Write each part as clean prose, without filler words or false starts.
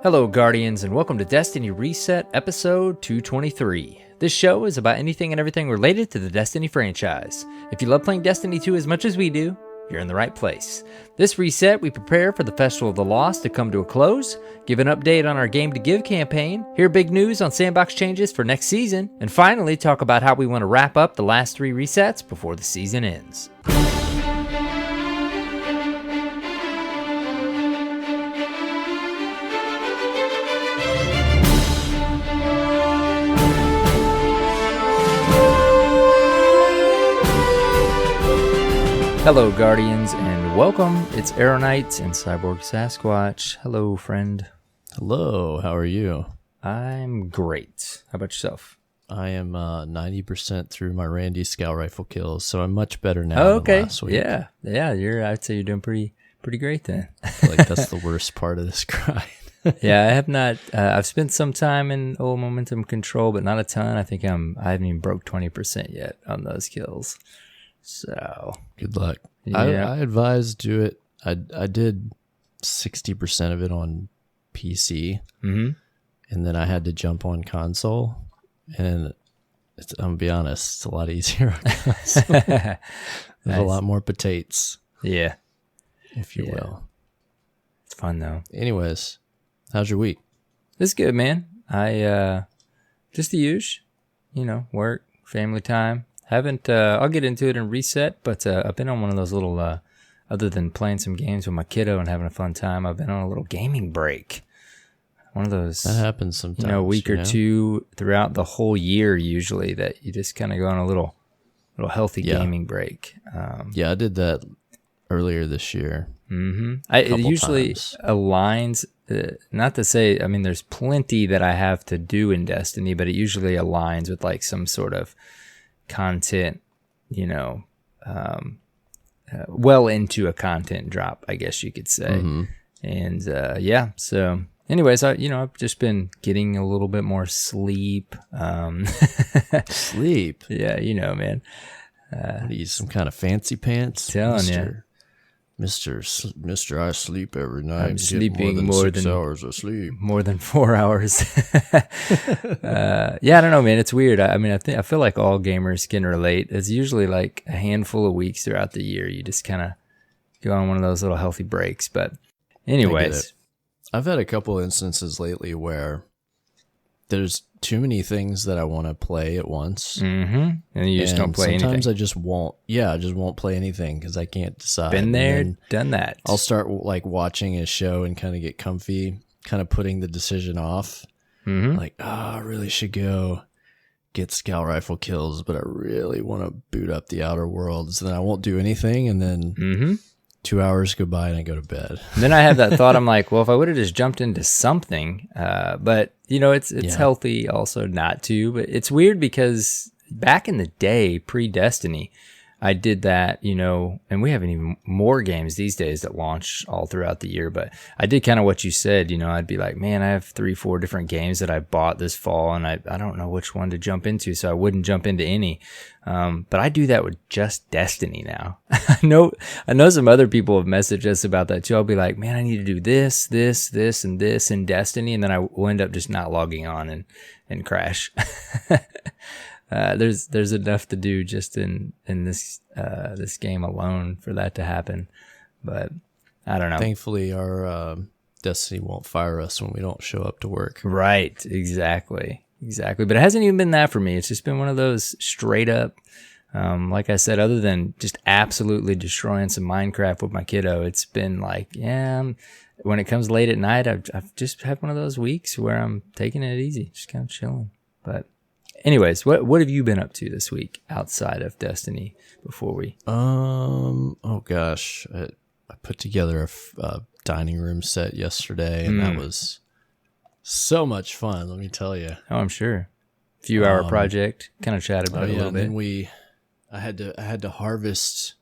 Hello, Guardians, and welcome to Destiny Reset episode 223. This show is about anything and everything related to the Destiny franchise. If you love playing Destiny 2 as much as we do, you're in the right place. This reset, we prepare for the Festival of the Lost to come to a close, give an update on our Game to Give campaign, hear big news on Sandbox changes for next season, and finally talk about how we want to wrap up the last 3 resets before the season ends. Hello, Guardians, and welcome. It's AER0KNIGHT and CyborgSasquatch. Hello, friend. Hello, how are you? I'm great. How about yourself? I am 90% through my Randy Scout rifle kills, so I'm much better now than last week. Yeah. I'd say you're doing pretty great then. I feel like that's the worst part of this grind. Yeah, I have not. I've spent some time in momentum control, but not a ton. I think I haven't even broke 20% yet on those kills. So good luck. Yeah. I advise do it. I did 60% of it on PC, and then I had to jump on console, and I'm gonna be honest, it's a lot easier on console. There's Nice. a lot more potatoes, Yeah, if you will. it's fun though. Anyways, how's your week? It's good, man. I just the usual, work, family time. Haven't, I'll get into it in reset, but I've been on one of those little, other than playing some games with my kiddo and having a fun time, I've been on a little gaming break. One of those. That happens sometimes. A week or two throughout the whole year, usually, that you just kind of go on a little healthy gaming break. Yeah, I did that earlier this year. It usually aligns, not to say, I mean, there's plenty that I have to do in Destiny, but it usually aligns with like some sort of content, well into a content drop, I guess you could say. And so anyways, I've just been getting a little bit more sleep. Sleep? Yeah, man. What are you, some kind of fancy pants? Telling you. Mister, I sleep every night. I'm sleeping more than 6 hours of sleep. More than 4 hours. I don't know, man. It's weird. I feel like all gamers can relate. It's usually like a handful of weeks throughout the year. You just kind of go on one of those little healthy breaks. But anyways, I've had a couple instances lately where there's too many things that I want to play at once. And you just don't play anything. Sometimes I just won't play anything because I can't decide. Been there, done that. I'll start like watching a show and kind of get comfy, kind of putting the decision off. Like, I really should go get scout rifle kills, but I really want to boot up the Outer Worlds. Then I won't do anything, and then 2 hours go by and I go to bed. And then I have that thought. I'm like, well, if I would have just jumped into something, but it's healthy also not to. But it's weird because back in the day, pre-Destiny, I did that, and we have even more games these days that launch all throughout the year. But I did kind of what you said, I'd be like, man, I have 3-4 different games that I bought this fall, and I don't know which one to jump into, so I wouldn't jump into any. But I do that with just Destiny now. I know some other people have messaged us about that too. I'll be like, man, I need to do this, and this in Destiny, and then I will end up just not logging on and crash. There's enough to do just in this game alone for that to happen, but I don't know. Thankfully, our Destiny won't fire us when we don't show up to work. Right, exactly. But it hasn't even been that for me. It's just been one of those straight up, like I said, other than just absolutely destroying some Minecraft with my kiddo, it's been like, when it comes late at night, I've just had one of those weeks where I'm taking it easy, just kind of chilling. But anyways, what have you been up to this week outside of Destiny before we? Oh gosh, I put together a dining room set yesterday, and that was so much fun. Let me tell you. Oh, I'm sure. Few hour project. Kind of chatted about it a little bit. And then I had to harvest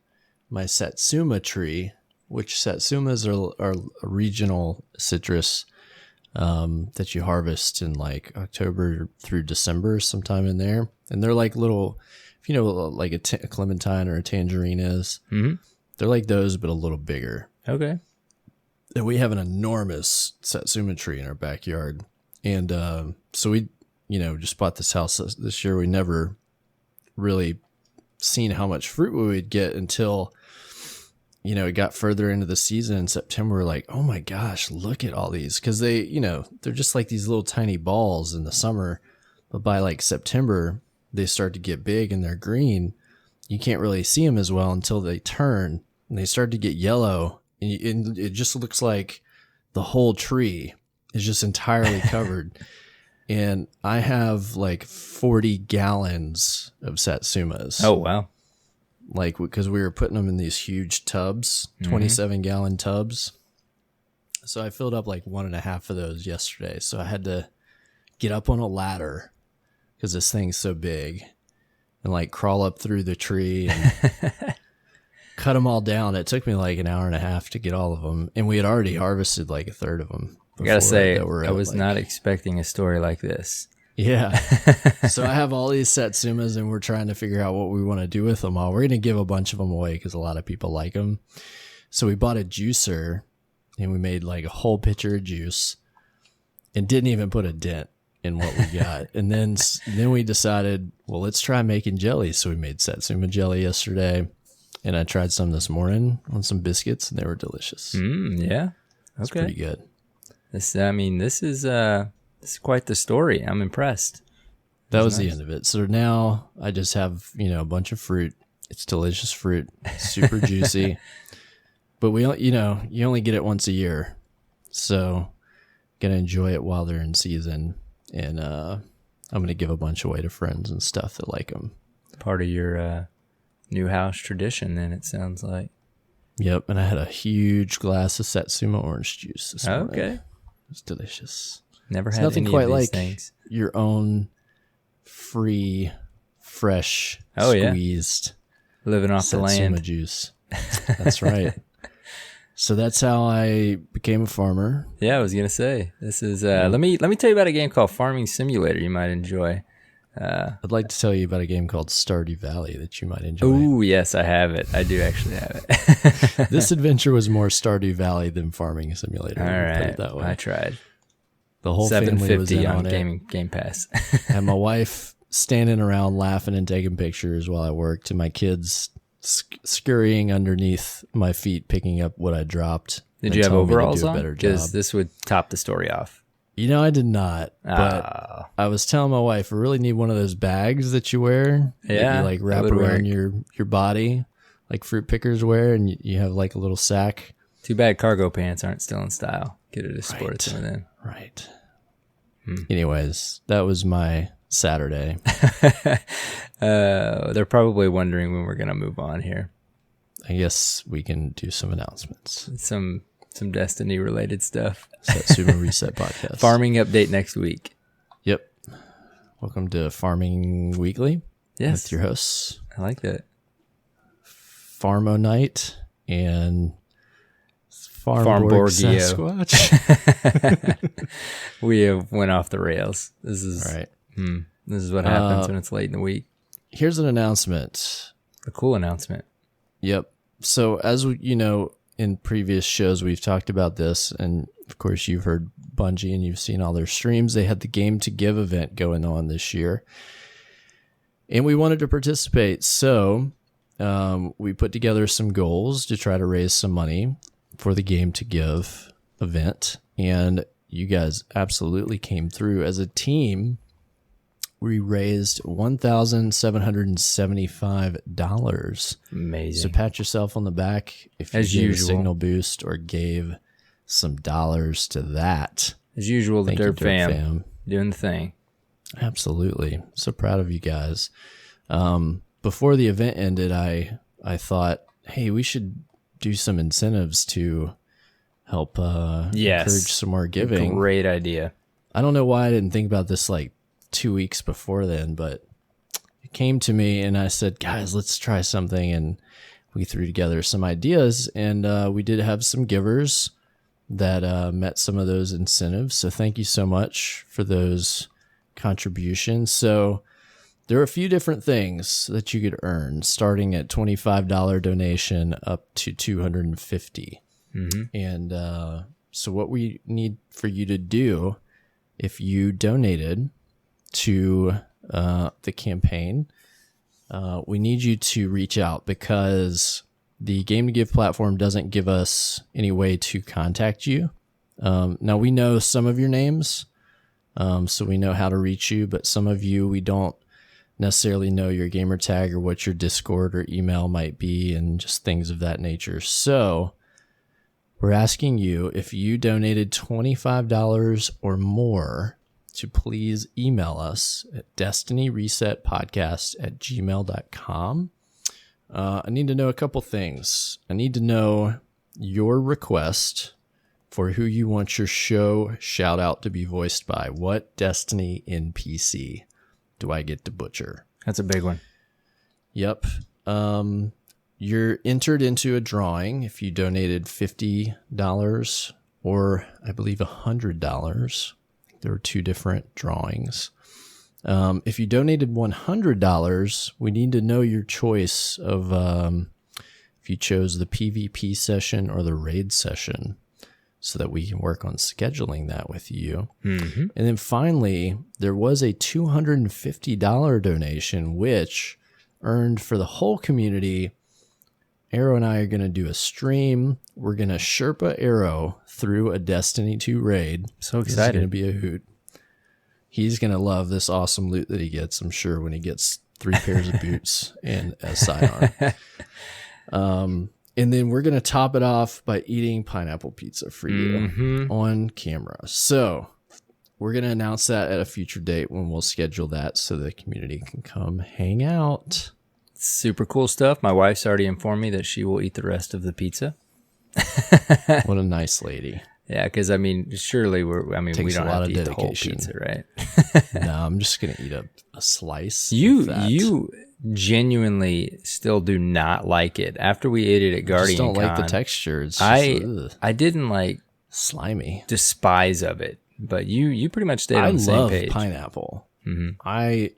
my Satsuma tree, which Satsumas are a regional citrus that you harvest in like October through December, sometime in there. And they're like little, if you know, like a clementine or a tangerine is. They're like those, but a little bigger. Okay. And we have an enormous satsuma tree in our backyard. And so we, just bought this house this year. We never really seen how much fruit we would get until, it got further into the season in September. We're like, oh my gosh, look at all these. Because they, they're just like these little tiny balls in the summer. But by like September, they start to get big and they're green. You can't really see them as well until they turn and they start to get yellow. And it just looks like the whole tree is just entirely covered. And I have like 40 gallons of satsumas. Oh, wow. Like, because we were putting them in these huge tubs, 27-gallon tubs. So I filled up like 1.5 of those yesterday. So I had to get up on a ladder because this thing's so big and like crawl up through the tree and cut them all down. It took me like an hour and a half to get all of them. And we had already harvested like a third of them. I gotta say, I was not expecting a story like this. Yeah. So I have all these satsumas and we're trying to figure out what we want to do with them all. We're going to give a bunch of them away because a lot of people like them. So we bought a juicer and we made like a whole pitcher of juice and didn't even put a dent in what we got. And then we decided, well, let's try making jelly. So we made satsuma jelly yesterday and I tried some this morning on some biscuits and they were delicious. Yeah. It's pretty good. This is quite the story. I'm impressed. That was nice. The end of it. So now I just have, a bunch of fruit. It's delicious fruit, super juicy. But you only get it once a year. So gonna enjoy it while they're in season. And I'm gonna give a bunch away to friends and stuff that like them. Part of your new house tradition, then, it sounds like. Yep. And I had a huge glass of satsuma orange juice this morning. Okay. It's delicious. Never it's had nothing any quite of these like things. Your own free, fresh, squeezed, living off the land juice. That's right. So that's how I became a farmer. Yeah, I was gonna say this is. Let me tell you about a game called Farming Simulator. You might enjoy. I'd like to tell you about a game called Stardew Valley that you might enjoy. Oh, yes, I have it. I do actually have it. This adventure was more Stardew Valley than Farming Simulator. All right, put it that way. I tried. The whole family was in on it. Game Pass. And my wife standing around laughing and taking pictures while I worked, and my kids scurrying underneath my feet, picking up what I dropped. Did you have overalls on? Because this would top the story off. I did not. But I was telling my wife, I really need one of those bags that you wear. Yeah. That you wrap around your body, like fruit pickers wear, and you have like a little sack. Too bad cargo pants aren't still in style. Get it a sport some of them. Right. Anyways, that was my Saturday. They're probably wondering when we're going to move on here. I guess we can do some announcements. Some Destiny related stuff. Satsuma Reset Podcast. Farming update next week. Yep. Welcome to Farming Weekly. Yes. With your hosts. I like that. AER0KNIGHT and Sasquatch. We have went off the rails. This is right. This is what happens when it's late in the week. Here's an announcement. A cool announcement. Yep. So as in previous shows, we've talked about this, and of course you've heard Bungie and you've seen all their streams. They had the Game to Give event going on this year, and we wanted to participate. So we put together some goals to try to raise some money for the Game to Give event, and you guys absolutely came through. As a team, we raised $1,775. Amazing. So pat yourself on the back if you gave a signal boost or gave some dollars to that. As usual, the Derp fam fam doing the thing. Absolutely. So proud of you guys. Before the event ended, I thought, hey, we should do some incentives to help encourage some more giving. Great idea. I don't know why I didn't think about this like 2 weeks before then, but it came to me and I said, guys, let's try something. And we threw together some ideas, and we did have some givers that met some of those incentives. So thank you so much for those contributions. So there are a few different things that you could earn, starting at $25 donation up to $250. And so what we need for you to do, if you donated to the campaign, we need you to reach out, because the Game to Give platform doesn't give us any way to contact you. Now, we know some of your names, so we know how to reach you, but some of you, we don't necessarily know your gamer tag or what your Discord or email might be, and just things of that nature. So we're asking you, if you donated $25 or more, to please email us at destinyresetpodcast@gmail.com. I need to know a couple things. I need to know your request for who you want your show shout out to be voiced by. What Destiny NPC do I get to butcher? That's a big one. Yep. You're entered into a drawing if you donated $50 or I believe $100. There were 2 different drawings. If you donated $100, we need to know your choice of if you chose the PvP session or the raid session, so that we can work on scheduling that with you. And then finally, there was a $250 donation, which earned for the whole community. Arrow and I are going to do a stream. We're going to Sherpa Arrow through a Destiny 2 raid. So excited. This is going to be a hoot. He's going to love this awesome loot that he gets, I'm sure, when he gets 3 pairs of boots and a sidearm. And then we're going to top it off by eating pineapple pizza for you on camera. So we're going to announce that at a future date when we'll schedule that so the community can come hang out. Super cool stuff. My wife's already informed me that she will eat the rest of the pizza. What a nice lady. Yeah, because I mean, surely we don't have to eat the whole pizza, right? No, I'm just going to eat a slice. You genuinely still do not like it. After we ate it at Guardian, I just don't like the texture. It's just, I didn't like slimy despise of it, but you pretty much stayed on the same page. I love pineapple. I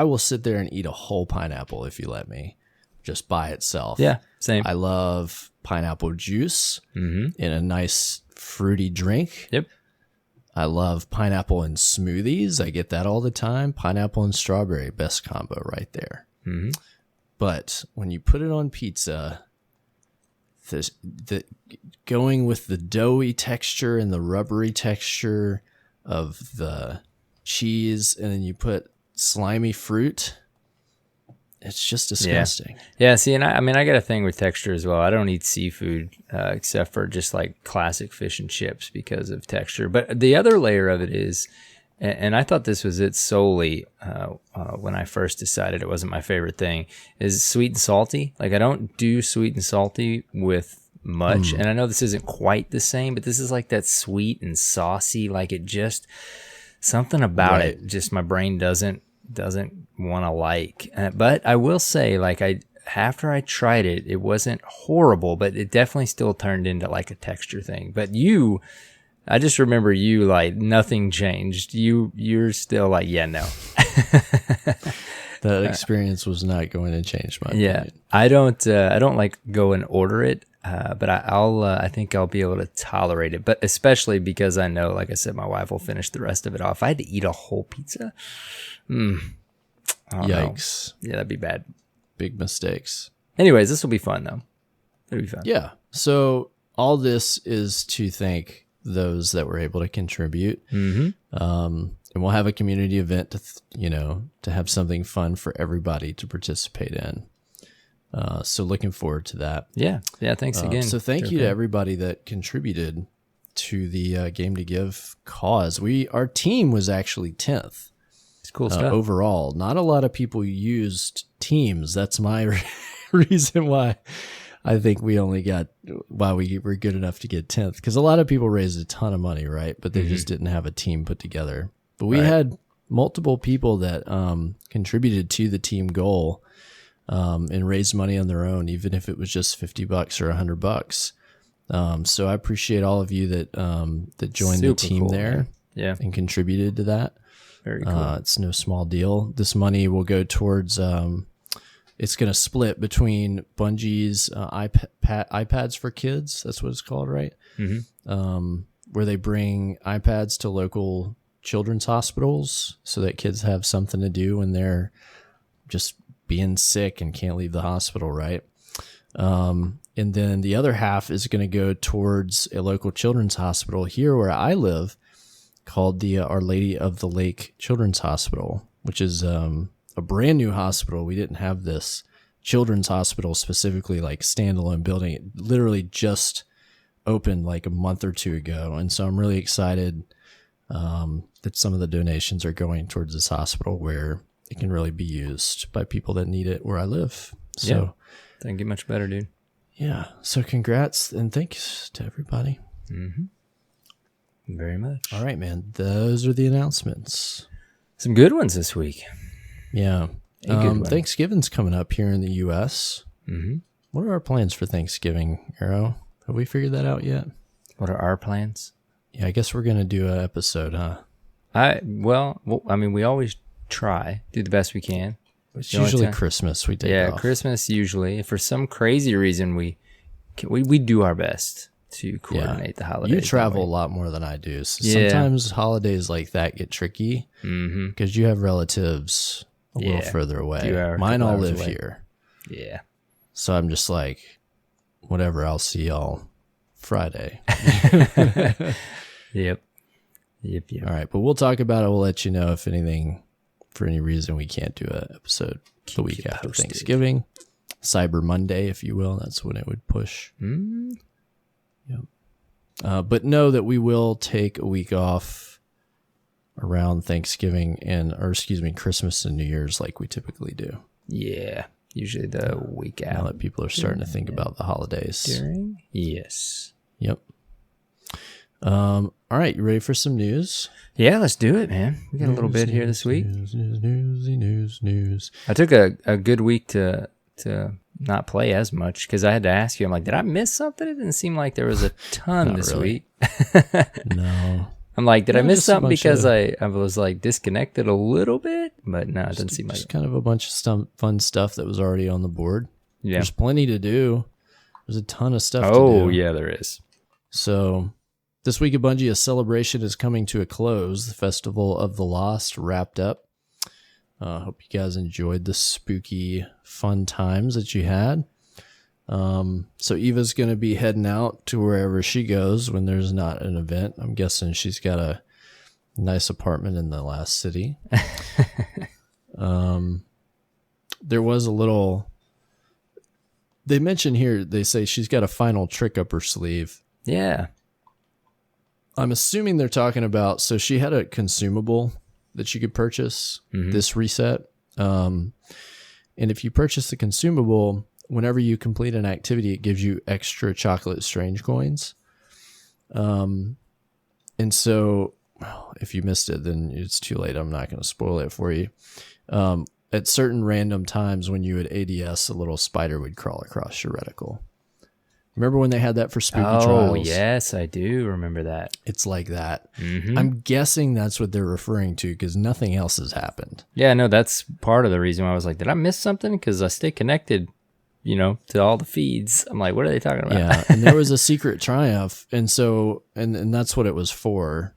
will sit there and eat a whole pineapple if you let me, just by itself. Yeah, same. I love pineapple juice in a nice fruity drink. Yep. I love pineapple in smoothies. I get that all the time. Pineapple and strawberry, best combo right there. But when you put it on pizza, the going with the doughy texture and the rubbery texture of the cheese, and then you put slimy fruit, it's just disgusting. Yeah, see, and I got a thing with texture as well. I don't eat seafood except for just like classic fish and chips because of texture. But the other layer of it is, and I thought this was it solely when I first decided it wasn't my favorite thing, is sweet and salty. Like, I don't do sweet and salty with much. And I know this isn't quite the same, but this is like that sweet and saucy, like it just, something about it, just my brain doesn't want to like. But I will say, like, after I tried it, it wasn't horrible, but it definitely still turned into like a texture thing. But I just remember you, like, nothing changed. You're still like, yeah, no. That experience was not going to change my opinion. I don't like go and order it, but I think I'll be able to tolerate it. But especially because I know, like I said, my wife will finish the rest of it off. If I had to eat a whole pizza, yikes. Yeah, that'd be bad. Big mistakes. Anyways, this will be fun though. It'll be fun. Yeah. So all this is to thank those that were able to contribute. And we'll have a community event to have something fun for everybody to participate in. So looking forward to that. Yeah. Thanks again. So thank you to everybody that contributed to the Game to Give cause. Our team was actually 10th. It's cool stuff. Overall, not a lot of people used teams. That's my reason why I think we only why we were good enough to get 10th, because a lot of people raised a ton of money, right? But they just didn't have a team put together. But we had multiple people that contributed to the team goal and raised money on their own, even if it was just $50 or $100. So I appreciate all of you that joined the team there, and contributed to that. Very cool. It's no small deal. This money will go towards it's going to split between Bungie's iPads for kids. That's what it's called, right? Mm-hmm. Where they bring iPads to local children's hospitals so that kids have something to do when they're just being sick and can't leave the hospital, right? And then the other half is going to go towards a local children's hospital here where I live called the Our Lady of the Lake Children's Hospital, which is a brand new hospital. We didn't have this children's hospital specifically like standalone building. It literally just opened like a month or two ago. And so I'm really excited that some of the donations are going towards this hospital where it can really be used by people that need it where I live. So yeah. Doesn't get much better, dude. Yeah. So congrats and thanks to everybody. Mm-hmm. Very much. All right, man. Those are the announcements. Some good ones this week. Yeah. Thanksgiving's coming up here in the U.S. Mm-hmm. What are our plans for Thanksgiving, Arrow? Have we figured that out yet? What are our plans? Yeah, I guess we're going to do an episode, huh? We always do the best we can. It's usually Christmas we take off. Christmas usually. For some crazy reason, we do our best to coordinate the holidays. You travel a lot more than I do. So sometimes holidays like that get tricky because you have relatives a little further away. Mine all live here. Yeah. So I'm just like, whatever, I'll see y'all Friday. Yep. All right, but we'll talk about it. We'll let you know if anything, for any reason, we can't do an episode the week after Thanksgiving. Cyber Monday, if you will. That's when it would push. Yep. But know that we will take a week off around Thanksgiving Christmas and New Year's like we typically do. Yeah. Usually the week out. Now that people are starting to think about the holidays. Yes. Yep. All right, you ready for some news? Yeah, let's do it, man. We got a little bit here this week. News. I took a good week to not play as much because I had to ask you. I'm like, did I miss something? It didn't seem like there was a ton this week. No. I'm like, did I miss something because I was like disconnected a little bit? But no, it doesn't seem like it. Just kind of a bunch of fun stuff that was already on the board. Yeah. There's plenty to do. There's a ton of stuff to do. Oh, yeah, there is. So this week at Bungie, a celebration is coming to a close. The Festival of the Lost wrapped up. Hope you guys enjoyed the spooky, fun times that you had. So Eva's going to be heading out to wherever she goes when there's not an event. I'm guessing she's got a nice apartment in the last city. There was a little... They mention here, they say she's got a final trick up her sleeve. Yeah. I'm assuming they're talking about, so she had a consumable that you could purchase this reset. And if you purchase the consumable, whenever you complete an activity, it gives you extra chocolate strange coins. And so, well, if you missed it, then it's too late. I'm not going to spoil it for you. At certain random times when you would ADS, a little spider would crawl across your reticle. Remember when they had that for Spooky Trials? Oh, yes, I do remember that. It's like that. I'm guessing that's what they're referring to because nothing else has happened. Yeah, no, that's part of the reason why I was like, did I miss something? Because I stay connected, to all the feeds. I'm like, what are they talking about? Yeah, and there was a secret triumph, and so, and that's what it was for.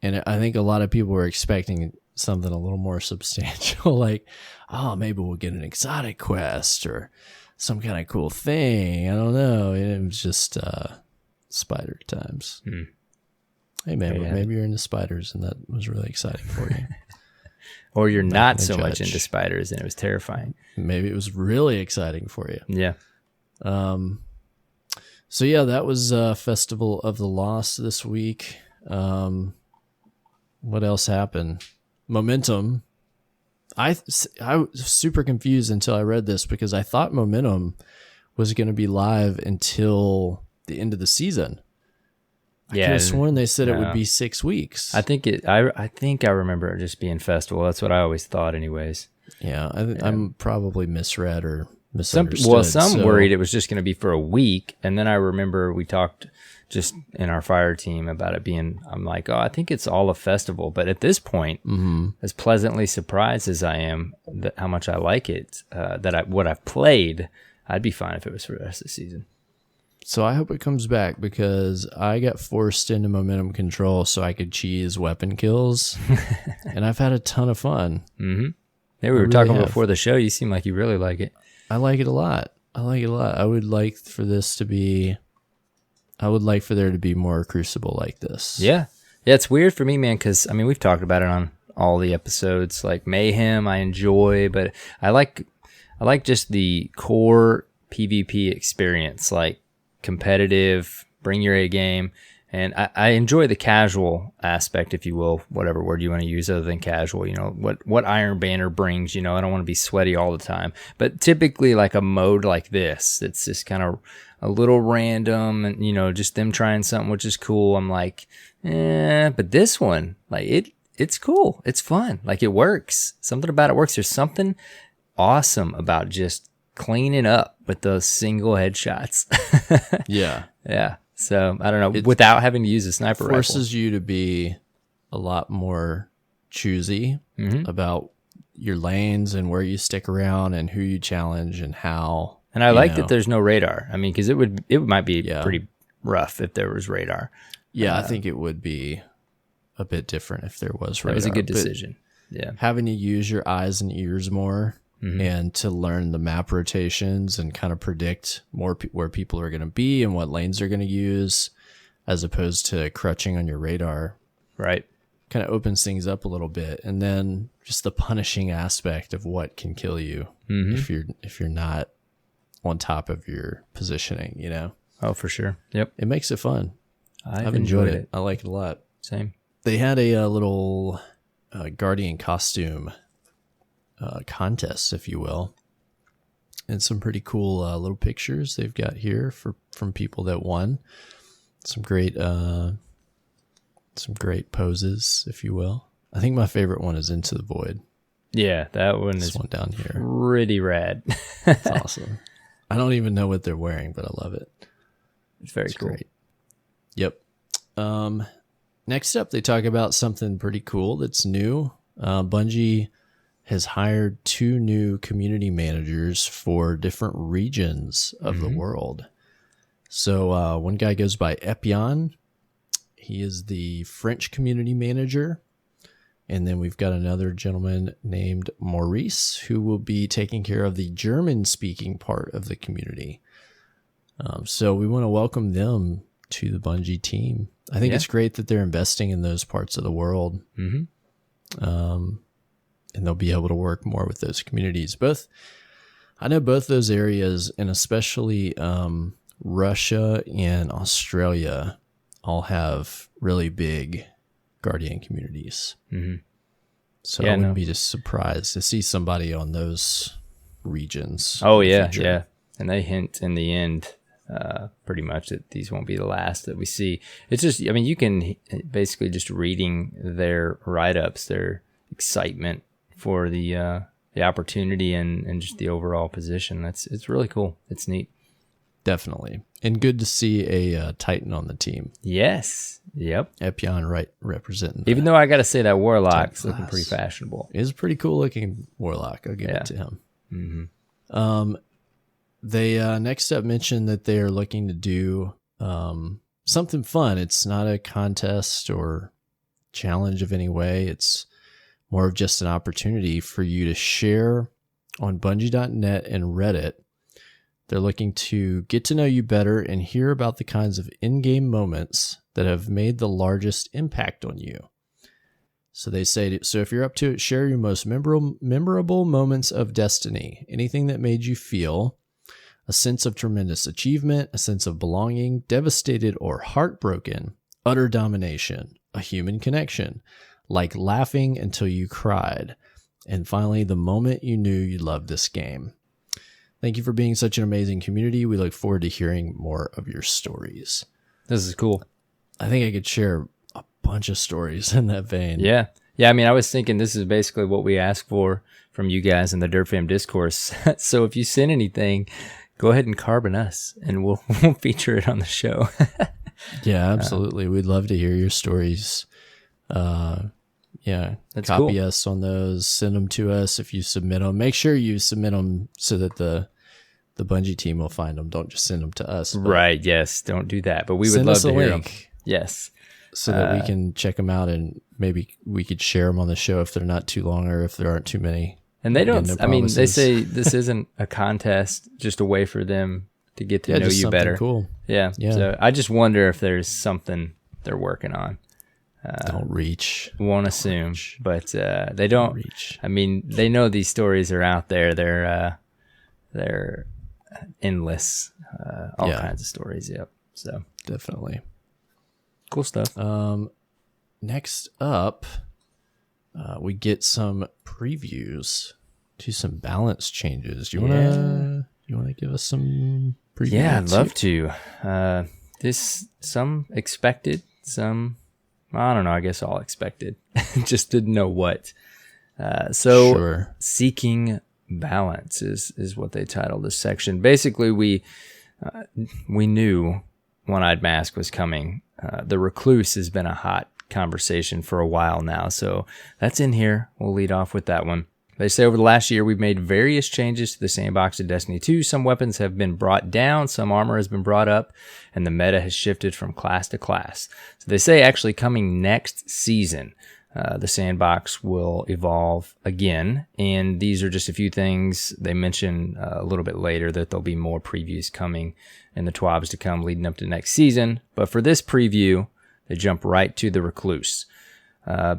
And I think a lot of people were expecting something a little more substantial, like, oh, maybe we'll get an exotic quest or some kind of cool thing. I don't know. It was just spider times. Hey, man, maybe you're into spiders and that was really exciting for you. Or you're not so much into spiders and it was terrifying. Maybe it was really exciting for you. Yeah. So, yeah, that was Festival of the Lost this week. What else happened? Momentum. I was super confused until I read this because I thought Momentum was going to be live until the end of the season. I could have sworn they said it would be 6 weeks. I think I remember it just being festival. That's what I always thought, anyways. Yeah, I'm probably misread or misunderstood. Some worried it was just going to be for a week, and then I remember we talked just in our fire team about it being, I'm like, oh, I think it's all a festival. But at this point, as pleasantly surprised as I am that how much I like it, what I've played, I'd be fine if it was for the rest of the season. So I hope it comes back, because I got forced into momentum control so I could cheese weapon kills, and I've had a ton of fun. Mm-hmm. Yeah, we were talking before the show. You seem like you really like it. I like it a lot. I would like for there to be more Crucible like this. Yeah. Yeah, it's weird for me, man, because, I mean, we've talked about it on all the episodes. Like, Mayhem, I enjoy, but I like just the core PvP experience, like competitive, bring your A game. And I enjoy the casual aspect, if you will, whatever word you want to use other than casual. You know, what Iron Banner brings, you know, I don't want to be sweaty all the time. But typically, like a mode like this, it's just kind of a little random and, you know, just them trying something, which is cool. I'm like, but this one, like, it's cool. It's fun. Like, it works. Something about it works. There's something awesome about just cleaning up with those single headshots. Yeah. Yeah. So, I don't know, without having to use a sniper rifle. Forces you to be a lot more choosy about your lanes and where you stick around and who you challenge and how. And I like that there's no radar. I mean, because it might be pretty rough if there was radar. Yeah, I think it would be a bit different if there was radar. That was a good decision. Yeah. Having to use your eyes and ears more and to learn the map rotations and kind of predict more where people are going to be and what lanes they're going to use, as opposed to crutching on your radar. Right. Kind of opens things up a little bit. And then just the punishing aspect of what can kill you if you're not on top of your positioning, you know? Oh, for sure. Yep. It makes it fun. I've enjoyed it. I like it a lot. Same. They had a little Guardian costume contest, if you will, and some pretty cool little pictures they've got here from people that won. Some great poses, if you will. I think my favorite one is Into the Void. Yeah, that one is one down here. Pretty rad. It's awesome. I don't even know what they're wearing, but I love it. It's very cool. Great. Yep. Next up, they talk about something pretty cool that's new. Bungie has hired 2 new community managers for different regions of the world. So one guy goes by Epion. He is the French community manager. And then we've got another gentleman named Maurice, who will be taking care of the German-speaking part of the community. So we want to welcome them to the Bungie team. I think it's great that they're investing in those parts of the world. And they'll be able to work more with those communities. I know both those areas, and especially Russia and Australia, all have really big Guardian communities. So I wouldn't be just surprised to see somebody on those regions. Oh, yeah, yeah. And they hint in the end pretty much that these won't be the last that we see. It's just, I mean, you can basically just reading their write-ups, their excitement for the opportunity and just the overall position. It's really cool. It's neat. Definitely. And good to see a Titan on the team. Yes. Yep. Epion representing. Even though I got to say that Warlock's looking pretty fashionable. He's a pretty cool looking Warlock. I'll give it to him. They next up mentioned that they are looking to do something fun. It's not a contest or challenge of any way. It's more of just an opportunity for you to share on Bungie.net and Reddit. They're looking to get to know you better and hear about the kinds of in-game moments that have made the largest impact on you. So they say, so if you're up to it, share your most memorable moments of Destiny. Anything that made you feel a sense of tremendous achievement, a sense of belonging, devastated or heartbroken, utter domination, a human connection, like laughing until you cried, and finally, the moment you knew you loved this game. Thank you for being such an amazing community. We look forward to hearing more of your stories. This is cool. I think I could share a bunch of stories in that vein. Yeah. Yeah, I mean, I was thinking this is basically what we ask for from you guys in the Dirt Fam discourse. So if you send anything, go ahead and carbon us, and we'll feature it on the show. Yeah, absolutely. We'd love to hear your stories. Yeah, That's copy cool. us on those. Send them to us if you submit them. Make sure you submit them so that the Bungie team will find them. Don't just send them to us. Right. Yes. Don't do that. But we would Send love us a to hear them. link Yes. so that we can check them out, and maybe we could share them on the show if they're not too long or if there aren't too many. And they don't, no I mean, they promises. say this isn't a contest, just a way for them to get to know just you something better. cool. Yeah. Yeah. So I just wonder if there's something they're working on. Don't reach. Won't assume, but they don't Reach. I mean, they know these stories are out there. They're endless, all kinds of stories. Yep. So Definitely. cool stuff. Next up, we get some previews to some balance changes. Do you wanna give us some previews? Yeah, I'd love to. Some expected, some I don't know. I guess all expected. Just didn't know what. Sure. Seeking balance is what they titled this section. Basically, we knew One-Eyed Mask was coming. The Recluse has been a hot conversation for a while now, so that's in here. We'll lead off with that one. They say over the last year, we've made various changes to the sandbox of Destiny 2. Some weapons have been brought down, some armor has been brought up, and the meta has shifted from class to class. So they say actually coming next season, the sandbox will evolve again, and these are just a few things. They mention a little bit later that there'll be more previews coming in the TWABs to come leading up to next season. But for this preview, they jump right to the Recluse.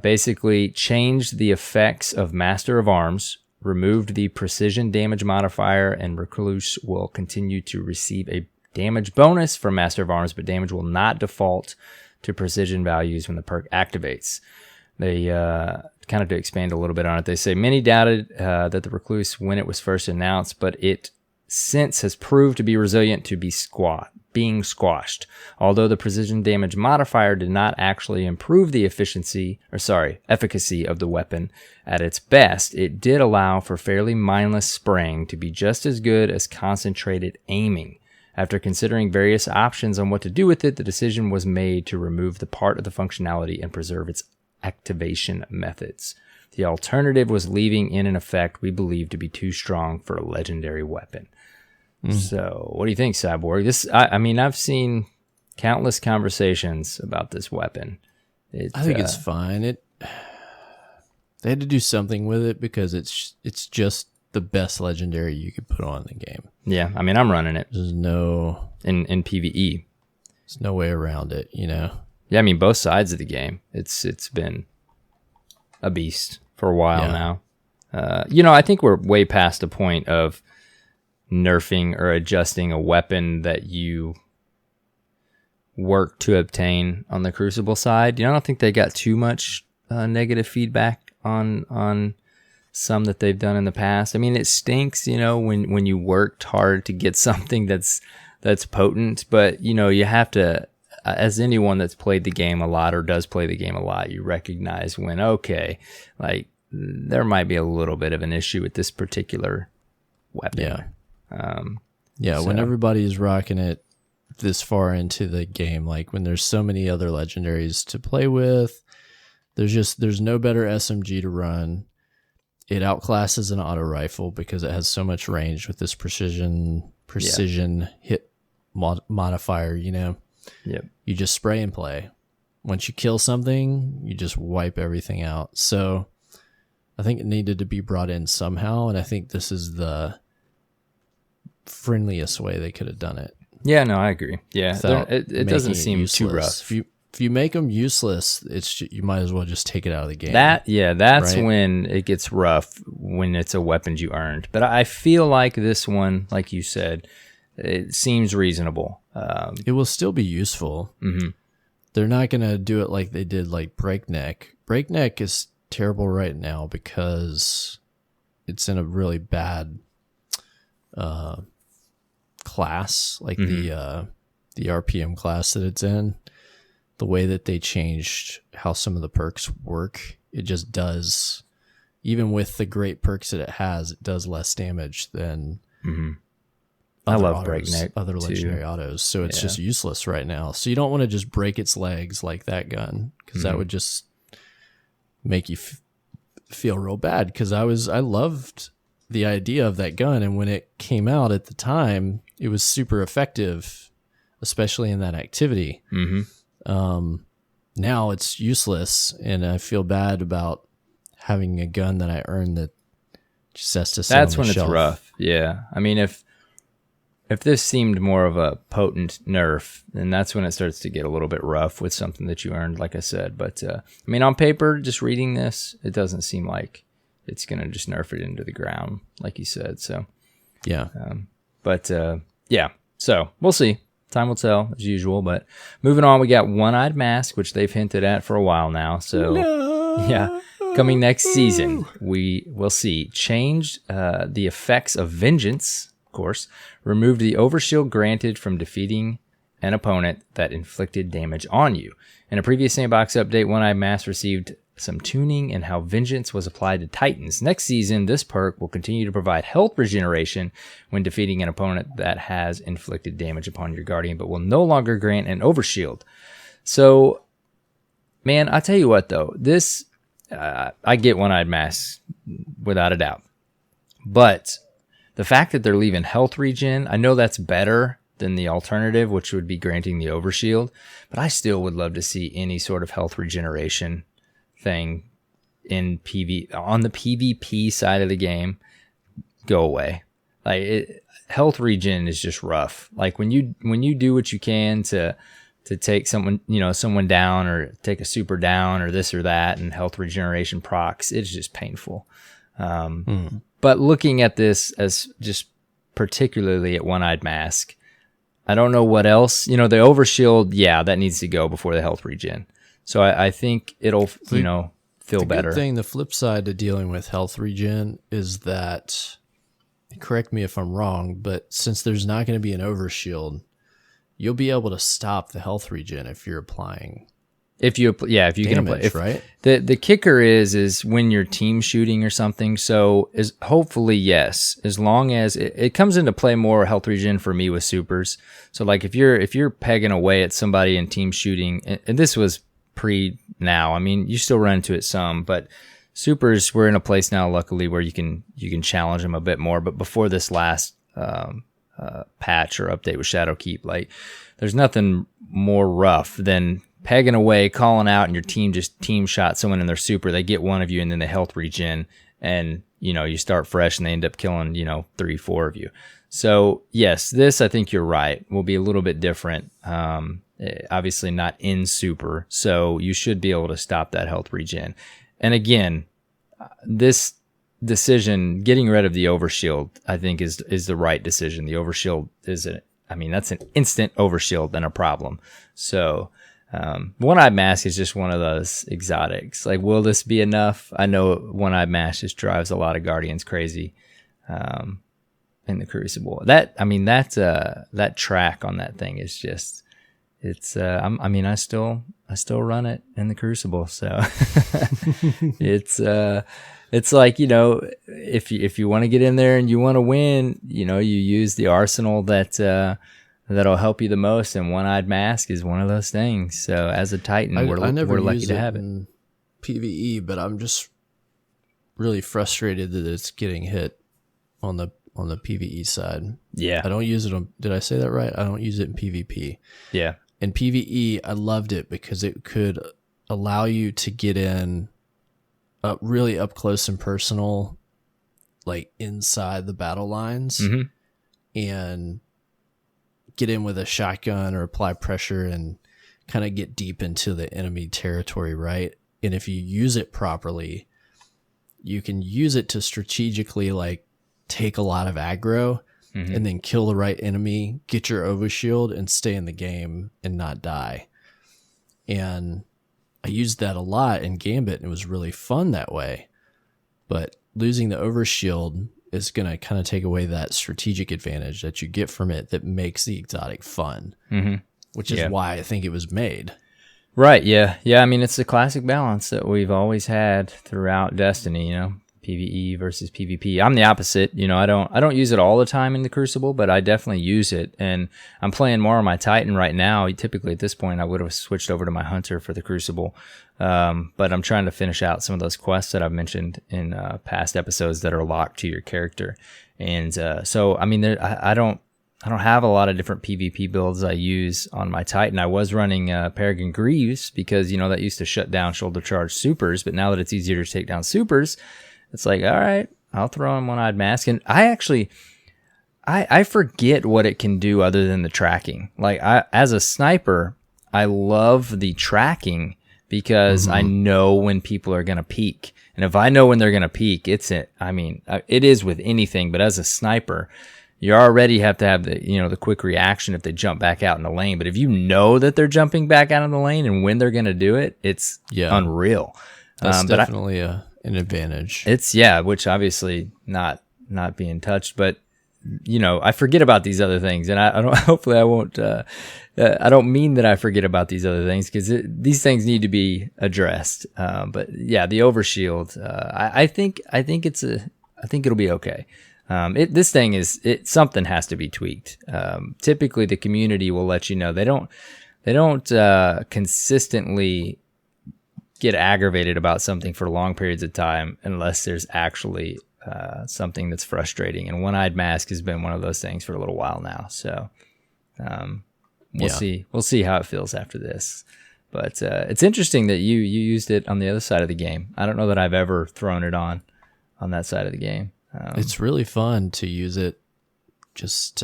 Basically changed the effects of Master of Arms, removed the precision damage modifier, and Recluse will continue to receive a damage bonus from Master of Arms, but damage will not default to precision values when the perk activates. They kind of to expand a little bit on it, they say many doubted that the Recluse when it was first announced, but it since has proved to be resilient to being squashed. Although the precision damage modifier did not actually improve the efficacy of the weapon at its best, it did allow for fairly mindless spraying to be just as good as concentrated aiming. After considering various options on what to do with it, the decision was made to remove the part of the functionality and preserve its activation methods. The alternative was leaving in an effect we believe to be too strong for a legendary weapon. So, what do you think, Cyborg? I mean, I've seen countless conversations about this weapon. I think it's fine. They had to do something with it because it's just the best legendary you could put on the game. Yeah, I mean, I'm running it. There's no in PvE. There's no way around it, you know. Yeah, I mean, both sides of the game. It's been a beast for a while now. I think we're way past the point of nerfing or adjusting a weapon that you work to obtain on the Crucible side. I don't think they got too much negative feedback on some that they've done in the past. I mean, it stinks, when you worked hard to get something that's potent, but you have to, as anyone that's played the game a lot or does play the game a lot, you recognize when, okay, like there might be a little bit of an issue with this particular weapon. When everybody's rocking it this far into the game, like when there's so many other legendaries to play with, there's no better SMG to run. It outclasses an auto rifle because it has so much range with this precision hit modifier, Yep. You just spray and play. Once you kill something, you just wipe everything out. So I think it needed to be brought in somehow, and I think this is the friendliest way they could have done it. Yeah, no, I agree. Yeah, it doesn't seem too rough. If you make them useless, you might as well just take it out of the game. That's right? When it gets rough, when it's a weapon you earned. But I feel like this one, like you said, it seems reasonable. It will still be useful. Mm-hmm. They're not going to do it like they did like Breakneck. Breakneck is terrible right now because it's in a really bad class, like the RPM class that it's in. The way that they changed how some of the perks work, it just does, even with the great perks that it has, it does less damage than I other love autos, breakneck other too. legendary autos. So it's just useless right now. So you don't want to just break its legs like that gun, because that would just make you feel real bad. Because I loved the idea of that gun, and when it came out at the time, it was super effective, especially in that activity. Now it's useless, and I feel bad about having a gun that I earned that just has to sit on the when shelf. It's rough. Yeah, I mean, if this seemed more of a potent nerf, then that's when it starts to get a little bit rough with something that you earned, like I said. But I mean, on paper, just reading this, it doesn't seem like it's gonna just nerf it into the ground, like you said. So yeah, yeah. So we'll see. Time will tell, as usual. But moving on, we got One-Eyed Mask, which they've hinted at for a while now. So yeah. Coming next season, we will see changed the effects of vengeance, of course, removed the overshield granted from defeating an opponent that inflicted damage on you. In a previous Sandbox update, One-Eyed Mask received some tuning in how vengeance was applied to Titans. Next season, this perk will continue to provide health regeneration when defeating an opponent that has inflicted damage upon your guardian, but will no longer grant an overshield. So, man, I tell you what, though, this... I get One-Eyed Mask without a doubt, but the fact that they're leaving health regen, I know that's better than the alternative, which would be granting the overshield, but I still would love to see any sort of health regeneration thing in on the PvP side of the game go away. Like health regen is just rough. Like when you do what you can to take someone down, or take a super down, or this or that, and health regeneration procs, it's just painful. But looking at this as just particularly at One-Eyed Mask, I don't know what else. The overshield, yeah, that needs to go before the health regen. So I think it'll, feel better. The flip side to dealing with health regen is that, correct me if I'm wrong, but since there's not going to be an overshield, you'll be able to stop the health regen if you're applying. If you can apply, right? The kicker is when you're team shooting or something. So hopefully yes, as long as it comes into play more health regen for me with supers. So like if you're pegging away at somebody in team shooting, and this was pre now. I mean, you still run into it some, but supers, we're in a place now, luckily, where you can challenge them a bit more. But before this last patch or update with Shadowkeep, like there's nothing more rough than pegging away, calling out, and your team just team shot someone in their super. They get one of you, and then they health regen, and you start fresh, and they end up killing 3-4 of you. So yes, this, I think you're right, will be a little bit different. Obviously not in super, so you should be able to stop that health regen. And again, this decision, getting rid of the overshield, I think is the right decision. The overshield that's an instant overshield and a problem. So One-Eyed Mask is just one of those exotics. Like, will this be enough? I know One-Eyed Mask just drives a lot of Guardians crazy in the Crucible. That track on that thing is just, I still run it in the Crucible. So it's like, if you want to get in there and you want to win, you use the arsenal that'll help you the most, and One-Eyed Mask is one of those things. So as a Titan, we're lucky to have it in PvE, but I'm just really frustrated that it's getting hit on the PvE side. Yeah, I don't use it on. Did I say that right? I don't use it in PvP. Yeah, in PvE, I loved it because it could allow you to get in really up close and personal, like inside the battle lines, and get in with a shotgun or apply pressure and kind of get deep into the enemy territory, right? And if you use it properly, you can use it to strategically like take a lot of aggro and then kill the right enemy, get your overshield, and stay in the game and not die. And I used that a lot in Gambit, and it was really fun that way. But losing the overshield is going to kind of take away that strategic advantage that you get from it that makes the exotic fun, which is why I think it was made. Right, yeah. Yeah, I mean, it's the classic balance that we've always had throughout Destiny, PvE versus PvP. I'm the opposite. You know, I don't use it all the time in the Crucible, but I definitely use it. And I'm playing more on my Titan right now. Typically at this point, I would have switched over to my Hunter for the Crucible. But I'm trying to finish out some of those quests that I've mentioned in past episodes that are locked to your character. And so, I mean, I don't have a lot of different PvP builds I use on my Titan. I was running Peregrine Greaves because, you know, that used to shut down shoulder charge supers. But now that it's easier to take down supers, it's like, all right, I'll throw in One-Eyed Mask. And I forget what it can do other than the tracking. Like, as a sniper, I love the tracking because I know when people are going to peek. And if I know when they're going to peek, it is with anything. But as a sniper, you already have to have the quick reaction if they jump back out in the lane. But if you know that they're jumping back out in the lane and when they're going to do it, it's unreal. That's definitely an advantage. Which obviously not being touched, but you know, I forget about these other things, and I don't. Hopefully, I won't. I don't mean that I forget about these other things because these things need to be addressed. But yeah, the overshield. I think it'll be okay. This thing is something has to be tweaked. Typically, the community will let you know. They don't consistently get aggravated about something for long periods of time unless there's actually something that's frustrating. And One-Eyed Mask has been one of those things for a little while now. So we'll see. We'll see how it feels after this. But it's interesting that you used it on the other side of the game. I don't know that I've ever thrown it on that side of the game. It's really fun to use it just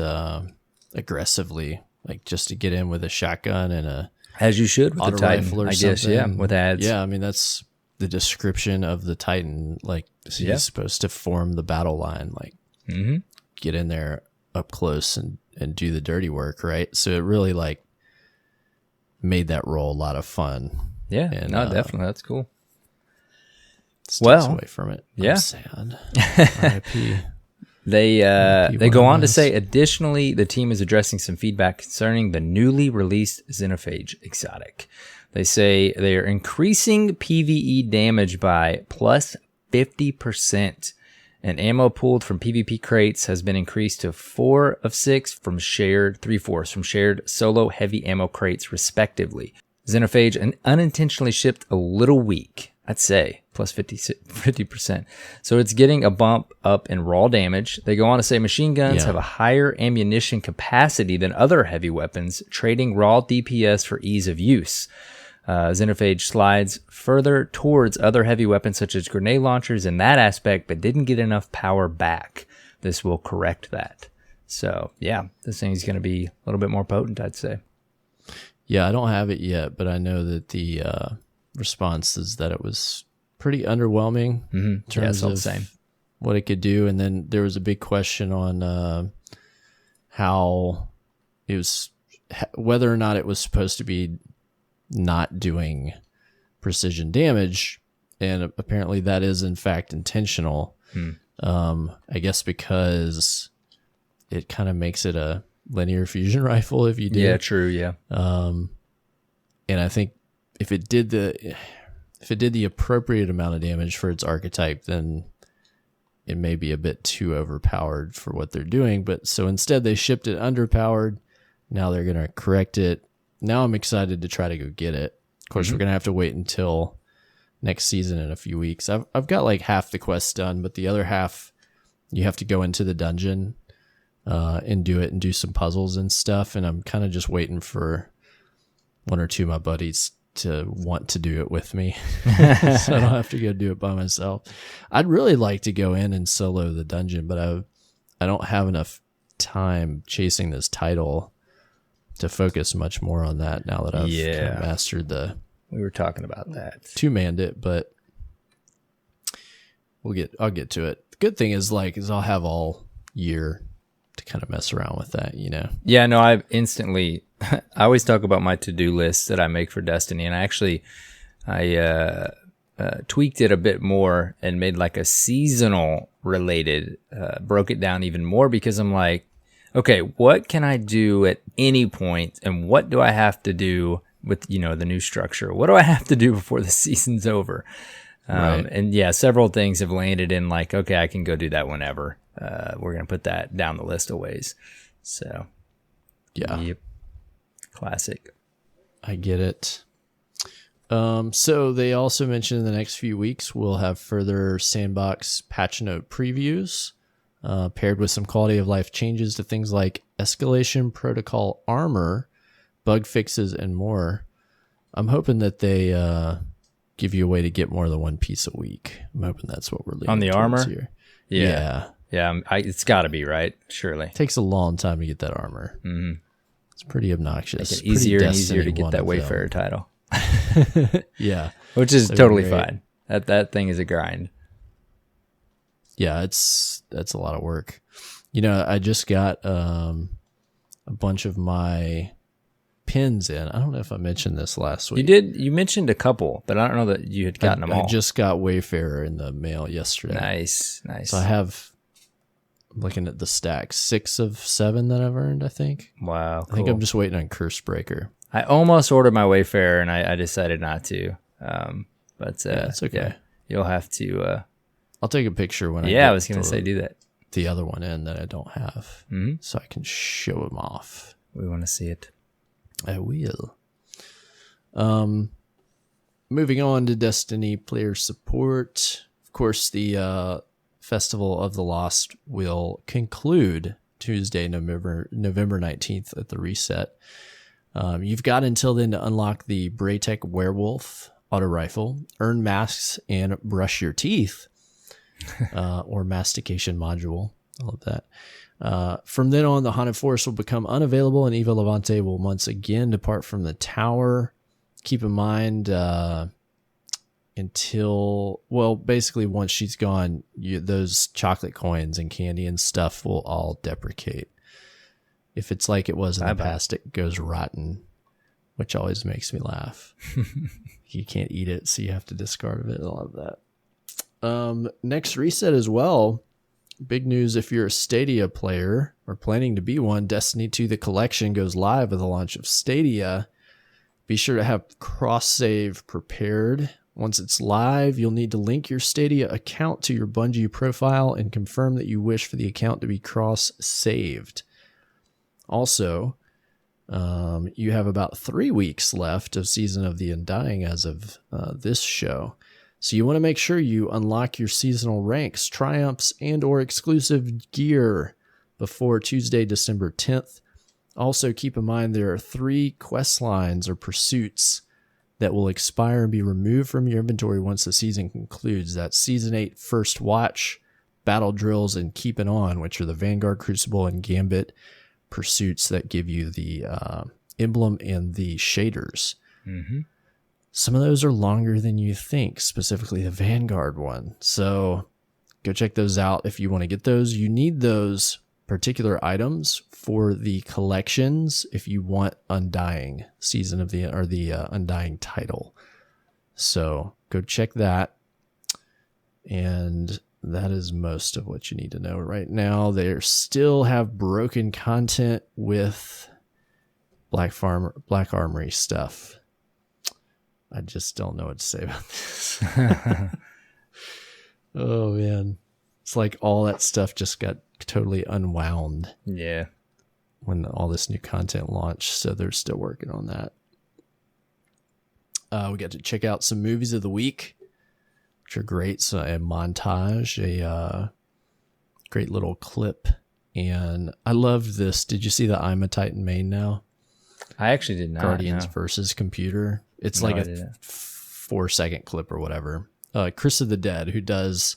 aggressively, like just to get in with a shotgun and a as you should with the Titan, I guess. Yeah, with ads. Yeah, I mean that's the description of the Titan. Like he's supposed to form the battle line, like get in there up close and do the dirty work, right? So it really like made that role a lot of fun. Yeah, and, definitely, that's cool. Sticks away from it. Yeah. I'm sad. RIP. They go on to say, additionally, the team is addressing some feedback concerning the newly released Xenophage exotic. They say they are increasing PvE damage by plus 50%, and ammo pulled from PvP crates has been increased to 4 of 6 from shared 3/4 from shared solo heavy ammo crates, respectively. Xenophage unintentionally shipped a little weak, I'd say, plus 50%. So it's getting a bump up in raw damage. They go on to say machine guns have a higher ammunition capacity than other heavy weapons, trading raw DPS for ease of use. Xenophage slides further towards other heavy weapons such as grenade launchers in that aspect, but didn't get enough power back. This will correct that. So yeah, this thing's going to be a little bit more potent, I'd say. Yeah, I don't have it yet, but I know that the response is that it was pretty underwhelming in terms of what it could do. And then there was a big question on how it was, whether or not it was supposed to be not doing precision damage, and apparently that is in fact intentional. I guess because it kind of makes it a linear fusion rifle if you do. Yeah, true. Yeah. And I think if it did the appropriate amount of damage for its archetype, then it may be a bit too overpowered for what they're doing. But so instead they shipped it underpowered. Now they're going to correct it. Now I'm excited to try to go get it. Of course, we're going to have to wait until next season in a few weeks. I've got like half the quests done, but the other half you have to go into the dungeon and do it and do some puzzles and stuff. And I'm kind of just waiting for one or two of my buddies to want to do it with me so I don't have to go do it by myself. I'd really like to go in and solo the dungeon, but I don't have enough time chasing this title to focus much more on that now that I've kind of mastered we were talking about that. Two-manned it, but I'll get to it. The good thing is I'll have all year to kind of mess around with that, you know? Yeah, no, I always talk about my to-do list that I make for Destiny, and I tweaked it a bit more and made like a seasonal related, broke it down even more because I'm like, okay, what can I do at any point, and what do I have to do with, the new structure? What do I have to do before the season's over? Right. And yeah, several things have landed in like, okay, I can go do that whenever. We're going to put that down the list of ways. So, Yeah. Yep. Classic. I get it. So they also mentioned in the next few weeks we'll have further Sandbox patch note previews, paired with some quality of life changes to things like escalation protocol armor, bug fixes, and more. I'm hoping that they give you a way to get more than one piece a week. I'm hoping that's what we're leaning on the towards armor here. Yeah. It's got to be, right? Surely takes a long time to get that armor. Mm-hmm. It's pretty obnoxious. Make it easier and easier to get that Wayfarer title. Yeah, which is so totally great. fine. That thing is a grind. Yeah, that's a lot of work. You know, I just got a bunch of my pins in. I don't know if I mentioned this last week. You did. You mentioned a couple, but I don't know that you had gotten them all. I just got Wayfarer in the mail yesterday. Nice. So I have, I'm looking at the stack, 6 of 7 that I've earned, I think. Wow. Cool. I think I'm just waiting on Curse Breaker. I almost ordered my Wayfarer, and I decided not to. But it's okay. Yeah, you'll have to. I'll take a picture when I was going to say do that. The other one in that I don't have, so I can show them off. We want to see it. I will. Moving on to Destiny player support. Of course, the Festival of the Lost will conclude Tuesday, November 19th at the reset. You've got until then to unlock the Braytech Werewolf auto rifle, earn masks, and brush your teeth, or mastication module. I love that. From then on, the Haunted Forest will become unavailable, and Eva Levante will once again depart from the tower. Keep in mind, basically once she's gone, those chocolate coins and candy and stuff will all deprecate. If it's like it was in the past, it goes rotten, which always makes me laugh. You can't eat it, so you have to discard it. I love that. Next reset as well. Big news if you're a Stadia player or planning to be one, Destiny 2 The Collection goes live with the launch of Stadia. Be sure to have cross-save prepared. Once it's live, you'll need to link your Stadia account to your Bungie profile and confirm that you wish for the account to be cross-saved. Also, you have about 3 weeks left of Season of the Undying as of this show. So you want to make sure you unlock your seasonal ranks, triumphs, and or exclusive gear before Tuesday, December 10th. Also, keep in mind there are 3 quest lines or pursuits that will expire and be removed from your inventory once the season concludes. That's Season 8 First Watch, Battle Drills, and Keeping On, which are the Vanguard, Crucible, and Gambit pursuits that give you the emblem and the shaders. Mm-hmm. Some of those are longer than you think, specifically the Vanguard one. So go check those out if you want to get those. You need those particular items for the collections if you want Undying Season of the Undying title. So go check that. And that is most of what you need to know right now. They still have broken content with Black Armory stuff. I just don't know what to say about this. Oh, man. It's like all that stuff just got totally unwound. Yeah. When all this new content launched. So they're still working on that. We got to check out some movies of the week, which are great. So a montage, a great little clip. And I loved this. Did you see the I'm a Titan main now? I actually did not. Guardians versus Computer. It's like a 4-second clip or whatever. Chris of the Dead, who does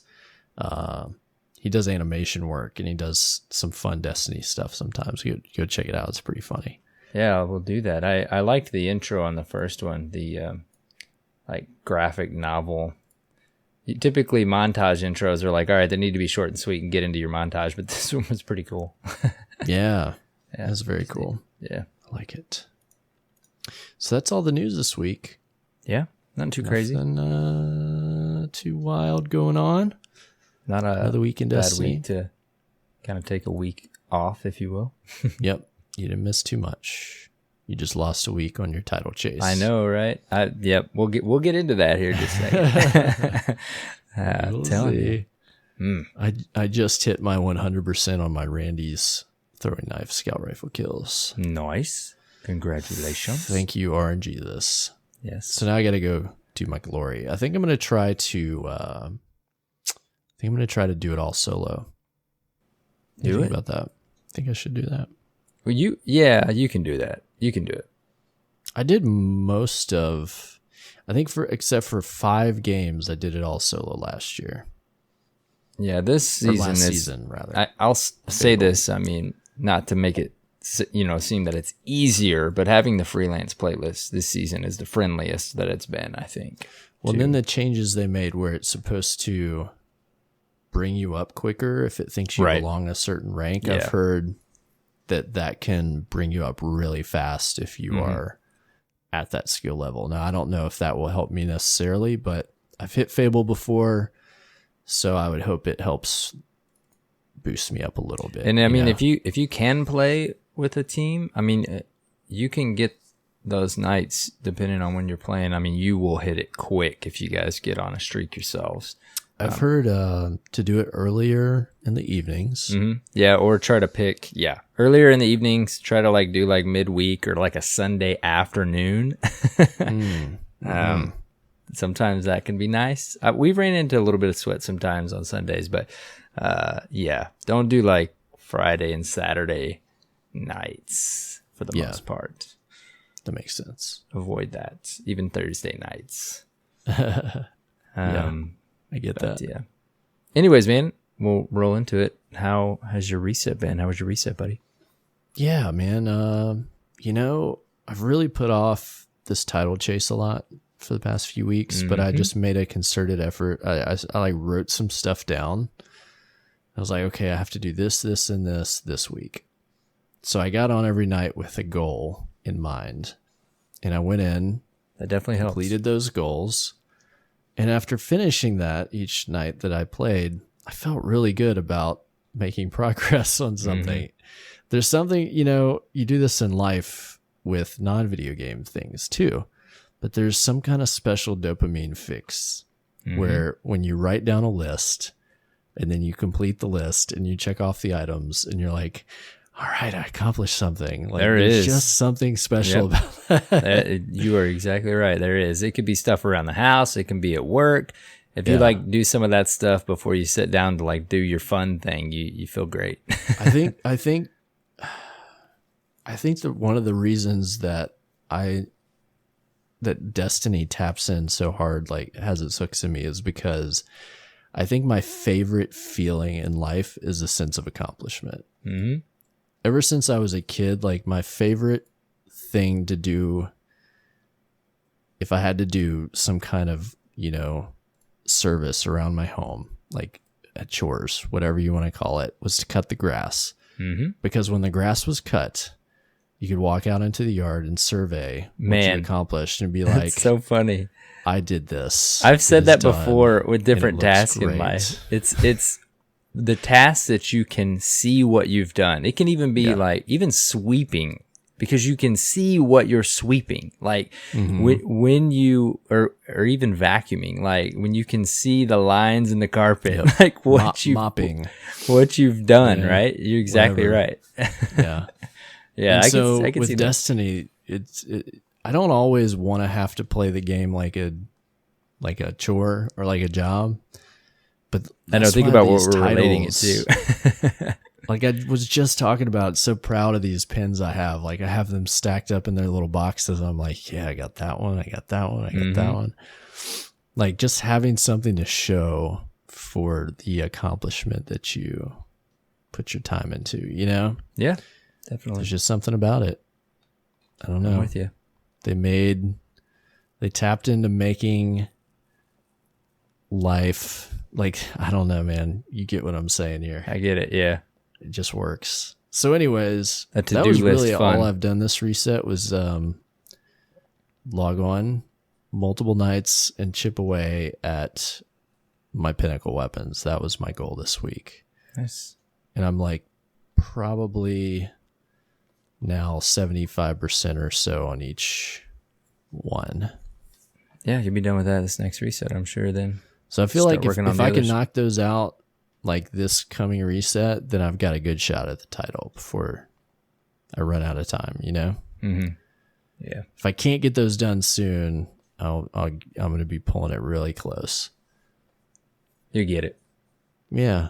he does animation work and he does some fun Destiny stuff sometimes. Go check it out. It's pretty funny. Yeah, we'll do that. I liked the intro on the first one, the like graphic novel. Typically montage intros are like, all right, they need to be short and sweet and get into your montage, but this one was pretty cool. Yeah, that's very cool. Yeah, I like it. So that's all the news this week. Yeah, nothing too crazy. Nothing too wild going on. Not another week in Destiny. Week to kind of take a week off, if you will. Yep, you didn't miss too much. You just lost a week on your title chase. I know, right? Yep. We'll get into that here just a second. We'll telling see. you. I just hit my 100% on my Randy's throwing knife scout rifle kills. Nice. Congratulations. Thank you, RNG this. Yes. So now I got to go do my glory. I think I'm going to try to do it all solo. Do it about that. I think I should do that. Well, you can do that. You can do it. I did most of, I think except for 5 games, I did it all solo last year. Yeah, this season rather. I'll say this. I mean, not to make it seem that it's easier, but having the freelance playlist this season is the friendliest that it's been, I think. Well, then the changes they made where it's supposed to bring you up quicker if it thinks you belong a certain rank. Yeah. I've heard that can bring you up really fast if you are at that skill level. Now, I don't know if that will help me necessarily, but I've hit Fable before, so I would hope it helps boost me up a little bit. And I mean, if you can play with a team, I mean, you can get those nights depending on when you're playing. I mean, you will hit it quick if you guys get on a streak yourselves. I've heard to do it earlier in the evenings. Yeah, or try to pick, earlier in the evenings, try to do midweek or a Sunday afternoon. Sometimes that can be nice. We've ran into a little bit of sweat sometimes on Sundays, but don't do Friday and Saturday nights for the most part. That makes sense. Avoid that. Even Thursday nights. I get that. Yeah. Anyways, man, we'll roll into it. How has your reset been? How was your reset, buddy? Yeah, man. I've really put off this title chase a lot for the past few weeks, but I just made a concerted effort. I wrote some stuff down. I was like, okay, I have to do this, and this week. So I got on every night with a goal in mind, and I went in. That definitely helps. Completed those goals. And after finishing that each night that I played, I felt really good about making progress on something. There's something, you do this in life with non-video game things too, but there's some kind of special dopamine fix where when you write down a list and then you complete the list and you check off the items and you're like, all right, I accomplished something. There's just something special about that. You are exactly right. There is. It could be stuff around the house. It can be at work. If you do some of that stuff before you sit down to do your fun thing, you feel great. I think that one of the reasons that Destiny taps in so hard, has its hooks in me, is because I think my favorite feeling in life is a sense of accomplishment. Ever since I was a kid, my favorite thing to do, if I had to do some kind of, service around my home, at chores, whatever you want to call it, was to cut the grass. Because when the grass was cut, you could walk out into the yard and survey what you accomplished and be like, that's so funny. I did this. I've said that before with different tasks in life. It's the tasks that you can see what you've done. It can even be even sweeping, because you can see what you're sweeping. When you, or even vacuuming, when you can see the lines in the carpet, mopping, what you've done, right? You're exactly right. Yeah. Yeah. I can with see Destiny, I don't always want to have to play the game like a chore or like a job. But I know, think about what we're relating it to. I was just talking about, so proud of these pins I have. I have them stacked up in their little boxes. I'm like, yeah, I got that one. I got that one. I got that one. Just having something to show for the accomplishment that you put your time into, Yeah, definitely. There's just something about it. I don't know. I'm with you. They tapped into making life, I don't know, man. You get what I'm saying here. I get it. Yeah. It just works. So anyways, that was really all I've done this reset was log on multiple nights and chip away at my pinnacle weapons. That was my goal this week. Nice. And I'm probably now 75% or so on each one. Yeah, you'll be done with that this next reset, I'm sure. Then, so I feel like if I can knock those out like this coming reset, then I've got a good shot at the title before I run out of time. You know. Mm-hmm. Yeah. If I can't get those done soon, I'm going to be pulling it really close. You get it. Yeah.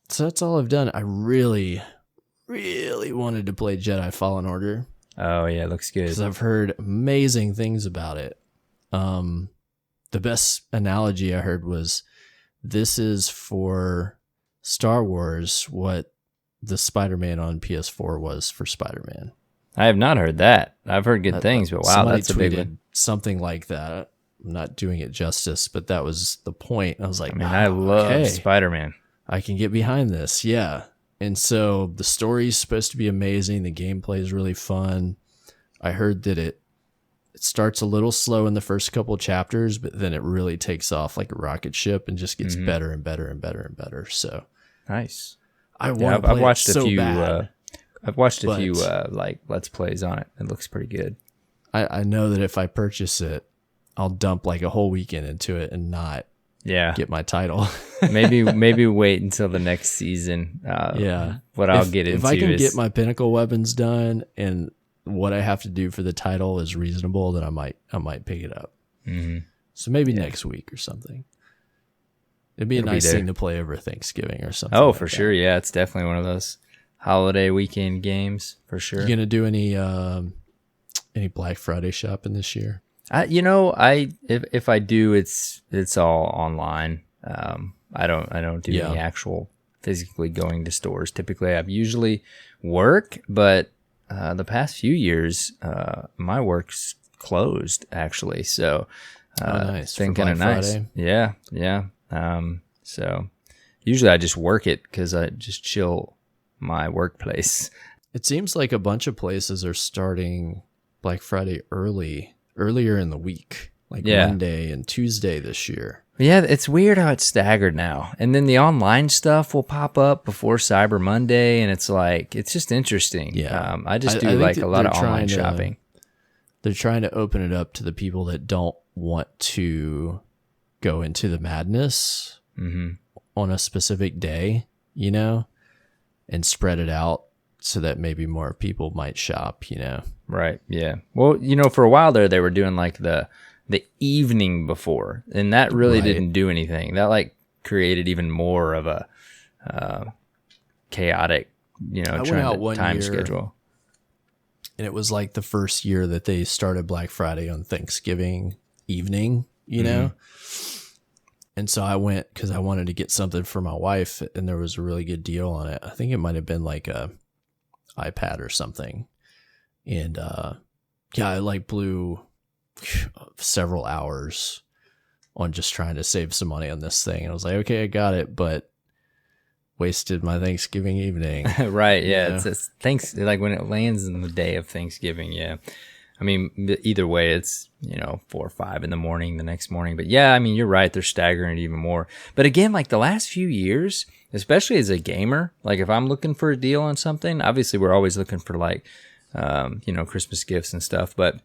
So that's all I've done. I really, really wanted to play Jedi Fallen Order. Oh, yeah, it looks good. Because I've heard amazing things about it. The best analogy I heard was this is for Star Wars what the Spider-Man on PS4 was for Spider-Man. I have not heard that. I've heard good things, but wow, that's a big one. Something like that. I'm not doing it justice, but that was the point. I was like, I love Spider-Man. I can get behind this. Yeah. And so the story is supposed to be amazing. The gameplay is really fun. I heard that it starts a little slow in the first couple of chapters, but then it really takes off like a rocket ship and just gets better and better and better and better. So nice. I've watched a few. I've watched a few like Let's Plays on it. It looks pretty good. I know that if I purchase it, I'll dump like a whole weekend into it and not get my title. maybe wait until the next season. I'll get into if I can get my pinnacle weapons done and what I have to do for the title is reasonable, then I might pick it up. Mm-hmm. So maybe next week or something. It'd be a nice thing to play over Thanksgiving or something. Oh, for sure. Yeah, it's definitely one of those holiday weekend games for sure. You gonna do any Black Friday shopping this year? If I do, it's all online. I don't do any actual physically going to stores. Typically, I've usually work, but the past few years, my work's closed actually. So, nice. It's been kind of nice. Friday. Yeah. So usually I just work it because I just chill my workplace. It seems like a bunch of places are starting Black Friday earlier in the week, like Monday and Tuesday this year. Yeah, it's weird how it's staggered now. And then the online stuff will pop up before Cyber Monday, and it's like, it's just interesting. Yeah. I just do like a lot of online shopping. They're trying to open it up to the people that don't want to go into the madness on a specific day, and spread it out so that maybe more people might shop, Right, yeah. Well, for a while there, they were doing like the evening before, and that really didn't do anything. That like created even more of a chaotic, time schedule. And it was like the first year that they started Black Friday on Thanksgiving evening, And so I went because I wanted to get something for my wife, and there was a really good deal on it. I think it might have been like a iPad or something. And I like blew several hours on just trying to save some money on this thing. And I was like, okay, I got it, but wasted my Thanksgiving evening. Right, yeah. It's like when it lands in the day of Thanksgiving, yeah. I mean, either way, it's, 4 or 5 in the morning the next morning. But yeah, I mean, you're right. They're staggering it even more. But again, like the last few years, especially as a gamer, like if I'm looking for a deal on something, obviously we're always looking for like, Christmas gifts and stuff. But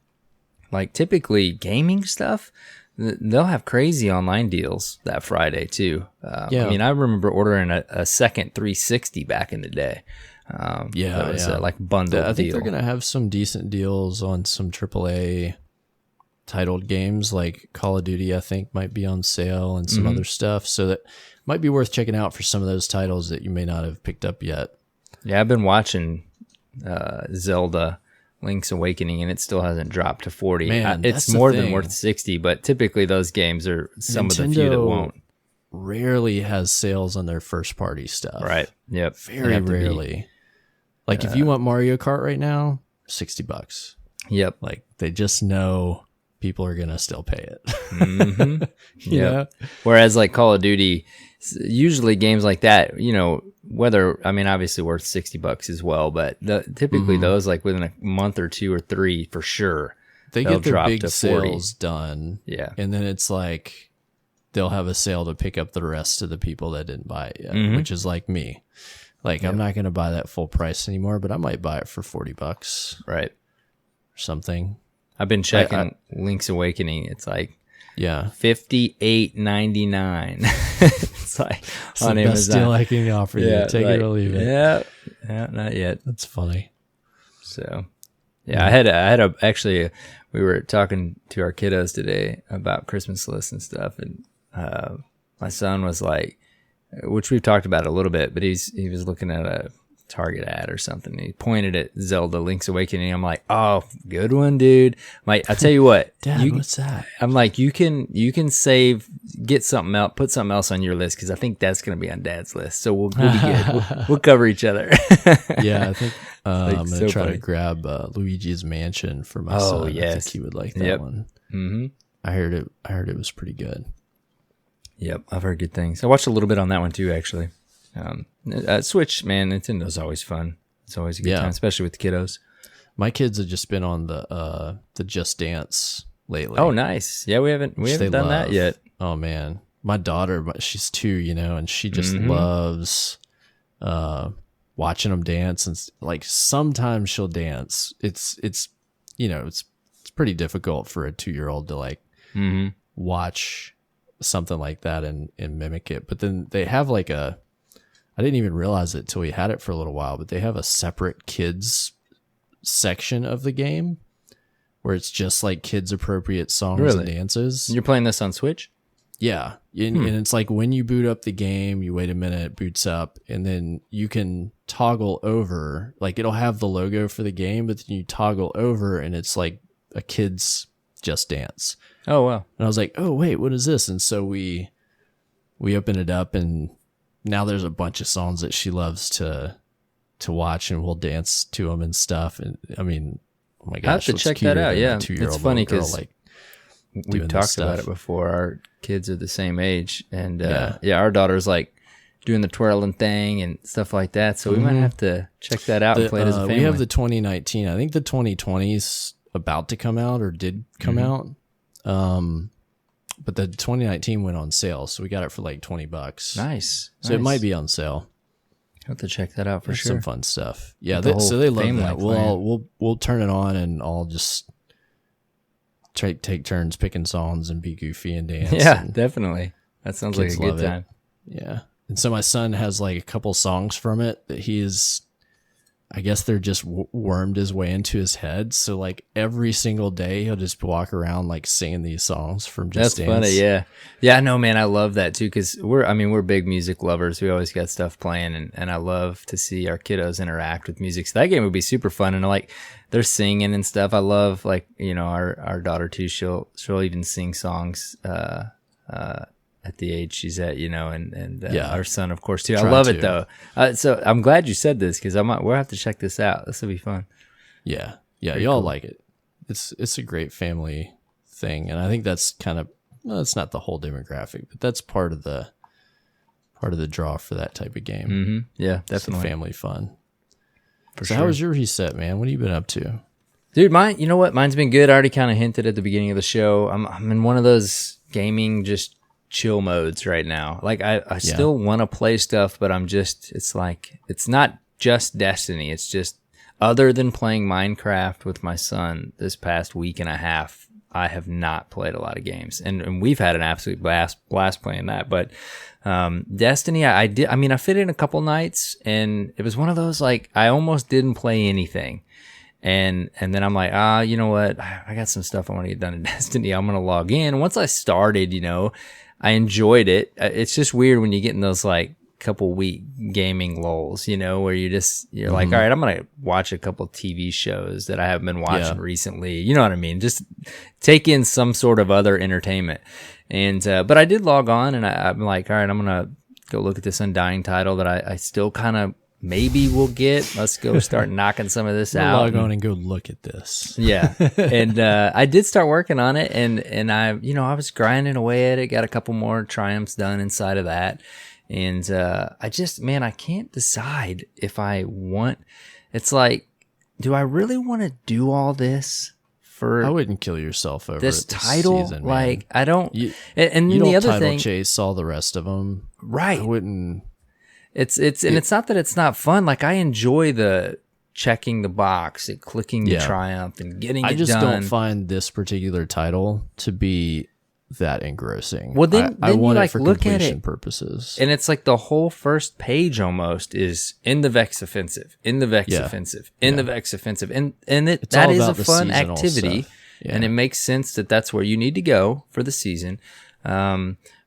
like typically gaming stuff, they'll have crazy online deals that Friday too. I mean, I remember ordering a second 360 back in the day. That was like bundled I think deal. they're going to have some decent deals on some AAA titled games like Call of Duty, I think might be on sale and some other stuff. So that might be worth checking out for some of those titles that you may not have picked up yet. Yeah, I've been watching Zelda Link's Awakening and it still hasn't dropped to 40. Man, it's more than worth 60, but typically those games are some of the few that won't. Rarely has sales on their first party stuff. Right. Yep. Very rarely. Like if you want Mario Kart right now, $60. Yep. Like they just know people are gonna still pay it. Yeah. Whereas like Call of Duty, usually games like that, obviously worth $60 as well, but typically those like within a month or 2 or 3 for sure, they get their big sales done. Yeah. And then it's like they'll have a sale to pick up the rest of the people that didn't buy it yet, which is like me. Like, I'm not going to buy that full price anymore, but I might buy it for $40. Right. Or something. I've been checking Link's Awakening. It's like $58.99. It's like it's on the best deal I can offer you. Take it or leave it. Yeah, not yet. That's funny. So, yeah, I had actually, we were talking to our kiddos today about Christmas lists and stuff, and my son was like, which we've talked about a little bit, but he was looking at a Target ad or something. He pointed at Zelda Link's Awakening. I'm like, oh, good one, dude. Like, I tell you what, Dad, what's that? I'm like, you can get something else, put something else on your list, because I think that's going to be on Dad's list. So we'll be good. We'll cover each other. Yeah, I think I'm going to try to grab Luigi's Mansion for my son. Yes. I think he would like that one. Mm-hmm. I heard it was pretty good. Yep, I've heard good things. I watched a little bit on that one too, actually. Switch, man, Nintendo's always fun. It's always a good time, especially with the kiddos. My kids have just been on the Just Dance lately. Oh, nice. Yeah, we haven't done that yet. Oh man, my daughter, she's 2, and she just loves watching them dance, and like sometimes she'll dance. It's pretty difficult for a 2-year-old to like watch something like that and mimic it. But then they have like I didn't even realize it till we had it for a little while, but they have a separate kids section of the game where it's just like kids appropriate songs and dances. You're playing this on Switch? Yeah. And it's like when you boot up the game, you wait a minute, it boots up, and then you can toggle over. Like it'll have the logo for the game, but then you toggle over and it's like a kid's Just Dance. Oh, wow. And I was like, oh, wait, what is this? And so we opened it up, and now there's a bunch of songs that she loves to watch, and we'll dance to them and stuff. And I mean, oh my gosh, I have to check that out. Yeah, it's funny because like we've talked about it before. Our kids are the same age, and our daughter's like doing the twirling thing and stuff like that. So we might have to check that out and play it as a family. We have the 2019. I think the 2020's about to come out or did come out. But the 2019 went on sale, so we got it for like $20. Nice. So it might be on sale. I'll have to check that out for sure. Some fun stuff. Yeah, so they love that. We'll turn it on, and I'll just take turns picking songs and be goofy and dance. Yeah, definitely. That sounds like a good time. Yeah. And so my son has like a couple songs from it that I guess they're just wormed his way into his head. So like every single day he'll just walk around like singing these songs from Just Dance. That's funny. Yeah. Yeah, no, man, I love that too. Cause we're big music lovers. We always got stuff playing, and I love to see our kiddos interact with music. So that game would be super fun. And like they're singing and stuff. I love like, our daughter too. She'll even sing songs, at the age she's at, and our son, of course, too. I love it though. So I'm glad you said this, because we'll have to check this out. This will be fun. Yeah, y'all like it. It's a great family thing, and I think that's kind of it's not the whole demographic, but that's part of the draw for that type of game. Mm-hmm. Yeah, definitely family fun. For so sure. How was your reset, man? What have you been up to? Dude, you know what? Mine's been good. I already kind of hinted at the beginning of the show. I'm in one of those gaming just chill modes right now. Like I still want to play stuff, but it's like, it's not just Destiny. It's just, other than playing Minecraft with my son this past week and a half, I have not played a lot of games, and we've had an absolute blast playing that. But Destiny, I fit in a couple nights, and it was one of those, like, I almost didn't play anything. And then I'm like, you know what? I got some stuff I want to get done in Destiny. I'm going to log in. Once I started, I enjoyed it. It's just weird when you get in those like couple week gaming lulls, where you're like, all right, I'm going to watch a couple TV shows that I haven't been watching recently. You know what I mean? Just take in some sort of other entertainment. And, but I did log on, and I'm like, all right, I'm going to go look at this Undying title that I still kind of maybe we'll get. Let's go start knocking some of this out. Log on and go look at this. Yeah. And I did start working on it, and I was grinding away at it, got a couple more triumphs done inside of that. And I can't decide if I want. It's like, do I really want to do all this for? I wouldn't kill yourself over this title. Season, like, I don't. You and don't the other title thing, chase all the rest of them, right? I wouldn't. And it's not that it's not fun. Like, I enjoy the checking the box and clicking the triumph and getting it done. I just don't find this particular title to be that engrossing. Well, then I want you, it like, for look at completion it, purposes. and it's like the whole first page almost is in the Vex offensive, in the Vex offensive, in the Vex offensive, and that is a fun activity, and it makes sense that that's where you need to go for the season.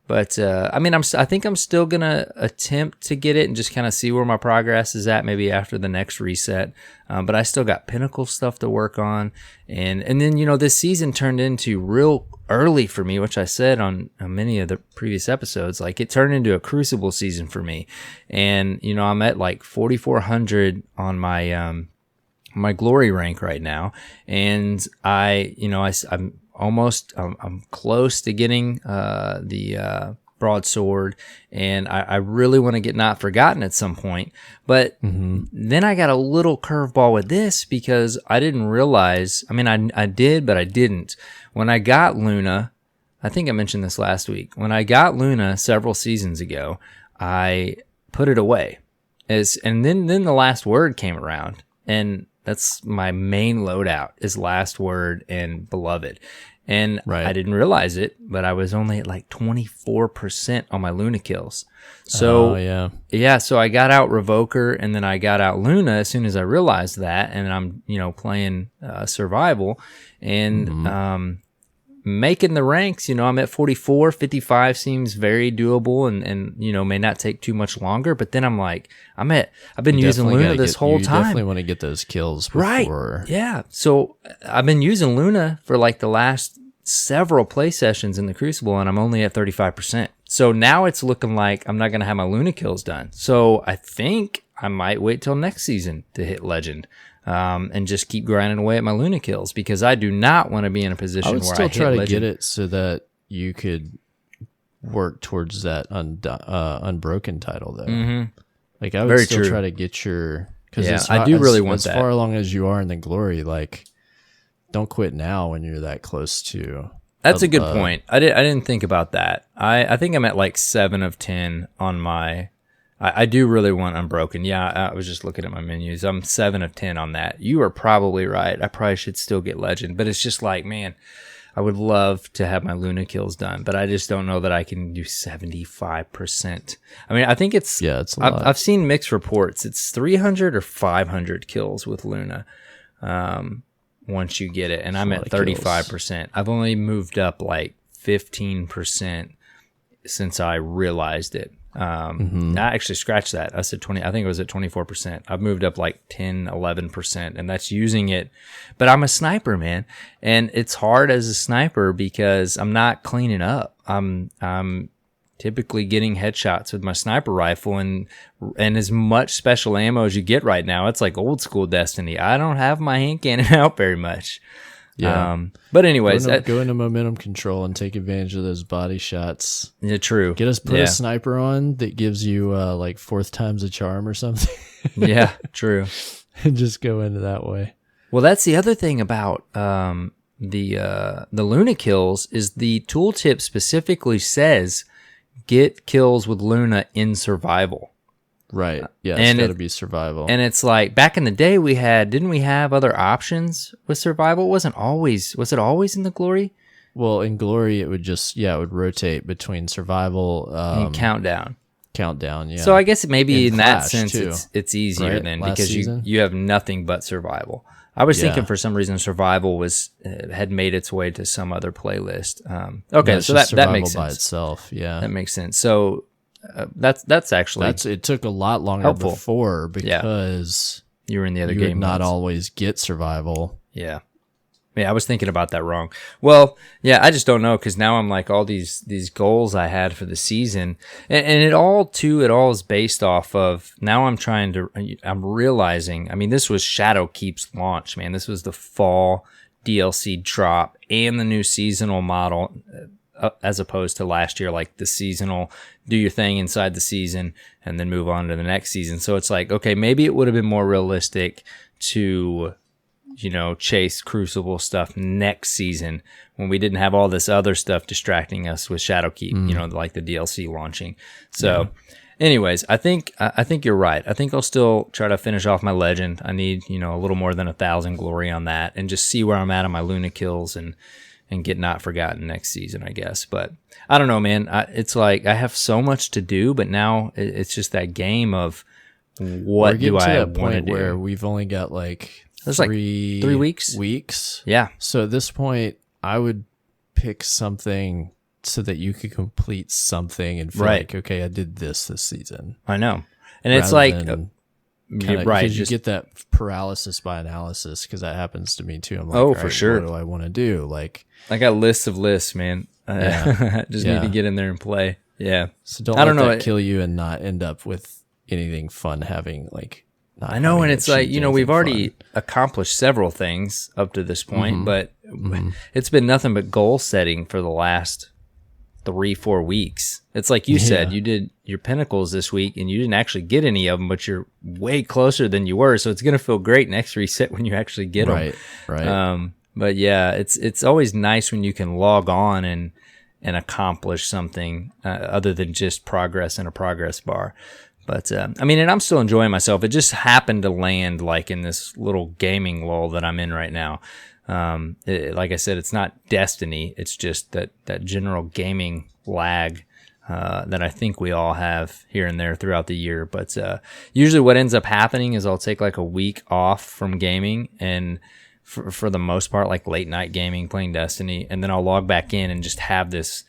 But I mean, I think I'm still gonna attempt to get it and just kind of see where my progress is at, maybe after the next reset. But I still got Pinnacle stuff to work on, and then this season turned into real early for me, which I said on many of the previous episodes. Like, it turned into a Crucible season for me, and I'm at like 4,400 on my glory rank right now, and I'm close to getting the broadsword, and I really want to get Not Forgotten at some point. But then I got a little curveball with this because I didn't realize. I mean, I did, but I didn't. When I got Luna, I think I mentioned this last week. When I got Luna several seasons ago, I put it away, and then the Last Word came around, and that's my main loadout is Last Word and Beloved. And I didn't realize it, but I was only at like 24% on my Luna kills. So so I got out Revoker, and then I got out Luna as soon as I realized that, and I'm playing survival and making the ranks. I'm at 44. 55 seems very doable, and may not take too much longer. But then I'm like, I've been using Luna this whole time. You definitely want to get those kills before. Right. Yeah. So I've been using Luna for like the last several play sessions in the Crucible, and I'm only at 35%. So now it's looking like I'm not going to have my Luna kills done. So I think I might wait till next season to hit Legend. And just keep grinding away at my Luna kills, because I do not want to be in a position where I hit still try to Legend. get it so that you could work towards that Unbroken title, though. Like, I would still try to get your... Because I do really want as that. As far along as you are in the glory, like, don't quit now when you're that close to... That's a good point. I didn't think about that. I think I'm at like 7 of 10 on my... I do really want Unbroken. Yeah, I was just looking at my menus. I'm 7 of 10 on that. You are probably right. I probably should still get Legend, but it's just like, man, I would love to have my Luna kills done, but I just don't know that I can do 75%. I mean, I think it's a lot. I've seen mixed reports. It's 300 or 500 kills with Luna once you get it, and I'm at 35%. I've only moved up like 15% since I realized it. I actually scratched that. I said 20. I think it was at 24%. I've moved up like 10, 11%, and that's using it. But I'm a sniper, man, and it's hard as a sniper because I'm not cleaning up. I'm typically getting headshots with my sniper rifle, and as much special ammo as you get right now, it's like old school Destiny. I don't have my hand cannon out very much. Yeah. But anyways, go into momentum control and take advantage of those body shots. Yeah, true. Put a sniper on that gives you like 4th times a charm or something. Yeah, true. And just go into that way. Well, that's the other thing about the Luna kills is the tooltip specifically says get kills with Luna in survival. Right. Yeah, it's got to be survival. And it's like, back in the day didn't we have other options with survival? Was it always in the glory? Well, in glory, it would rotate between survival and countdown. Countdown, yeah. So I guess maybe in that sense, too, it's easier then, because season? you have nothing but survival. I was thinking for some reason survival had made its way to some other playlist. Okay, so that makes sense. By itself, yeah. That makes sense. So that's actually it took a lot longer helpful. Before because you were in the other game. Would not always get survival. Yeah, I was thinking about that wrong. Well, yeah, I just don't know, because now I'm like all these goals I had for the season, and it all is based off of, now I'm realizing. I mean, this was Shadowkeep's launch, man. This was the fall DLC drop and the new seasonal model. As opposed to last year, like the seasonal, do your thing inside the season and then move on to the next season. So it's like, okay, maybe it would have been more realistic to, chase Crucible stuff next season when we didn't have all this other stuff distracting us with Shadowkeep, like the DLC launching. So anyways, I think you're right. I think I'll still try to finish off my legend. I need, a little more than 1,000 glory on that, and just see where I'm at on my Luna kills and get Not Forgotten next season, I guess. But I don't know, man. It's like I have so much to do, but now it's just that game of what do I want to do? Where we've only got like there's three weeks. Yeah. So at this point, I would pick something so that you could complete something and feel like, okay, I did this season. I know. And it's like, right. You get that paralysis by analysis, because that happens to me too. I'm like, for sure. What do I want to do? Like, I got lists of lists, man. Just need to get in there and play. Yeah. So don't let that kill you and not end up with anything fun having like, I know. And it's like, we've already accomplished several things up to this point, but it's been nothing but goal setting for the last 3-4 weeks. It's like you said, you did your pinnacles this week and you didn't actually get any of them, but you're way closer than you were. So it's going to feel great next reset when you actually get them. Right. But yeah, it's always nice when you can log on and accomplish something other than just progress in a progress bar. But and I'm still enjoying myself. It just happened to land like in this little gaming lull that I'm in right now. Like I said, it's not Destiny. It's just that general gaming lag that I think we all have here and there throughout the year. But usually what ends up happening is I'll take like a week off from gaming, and for the most part, like late night gaming, playing Destiny, and then I'll log back in and just have this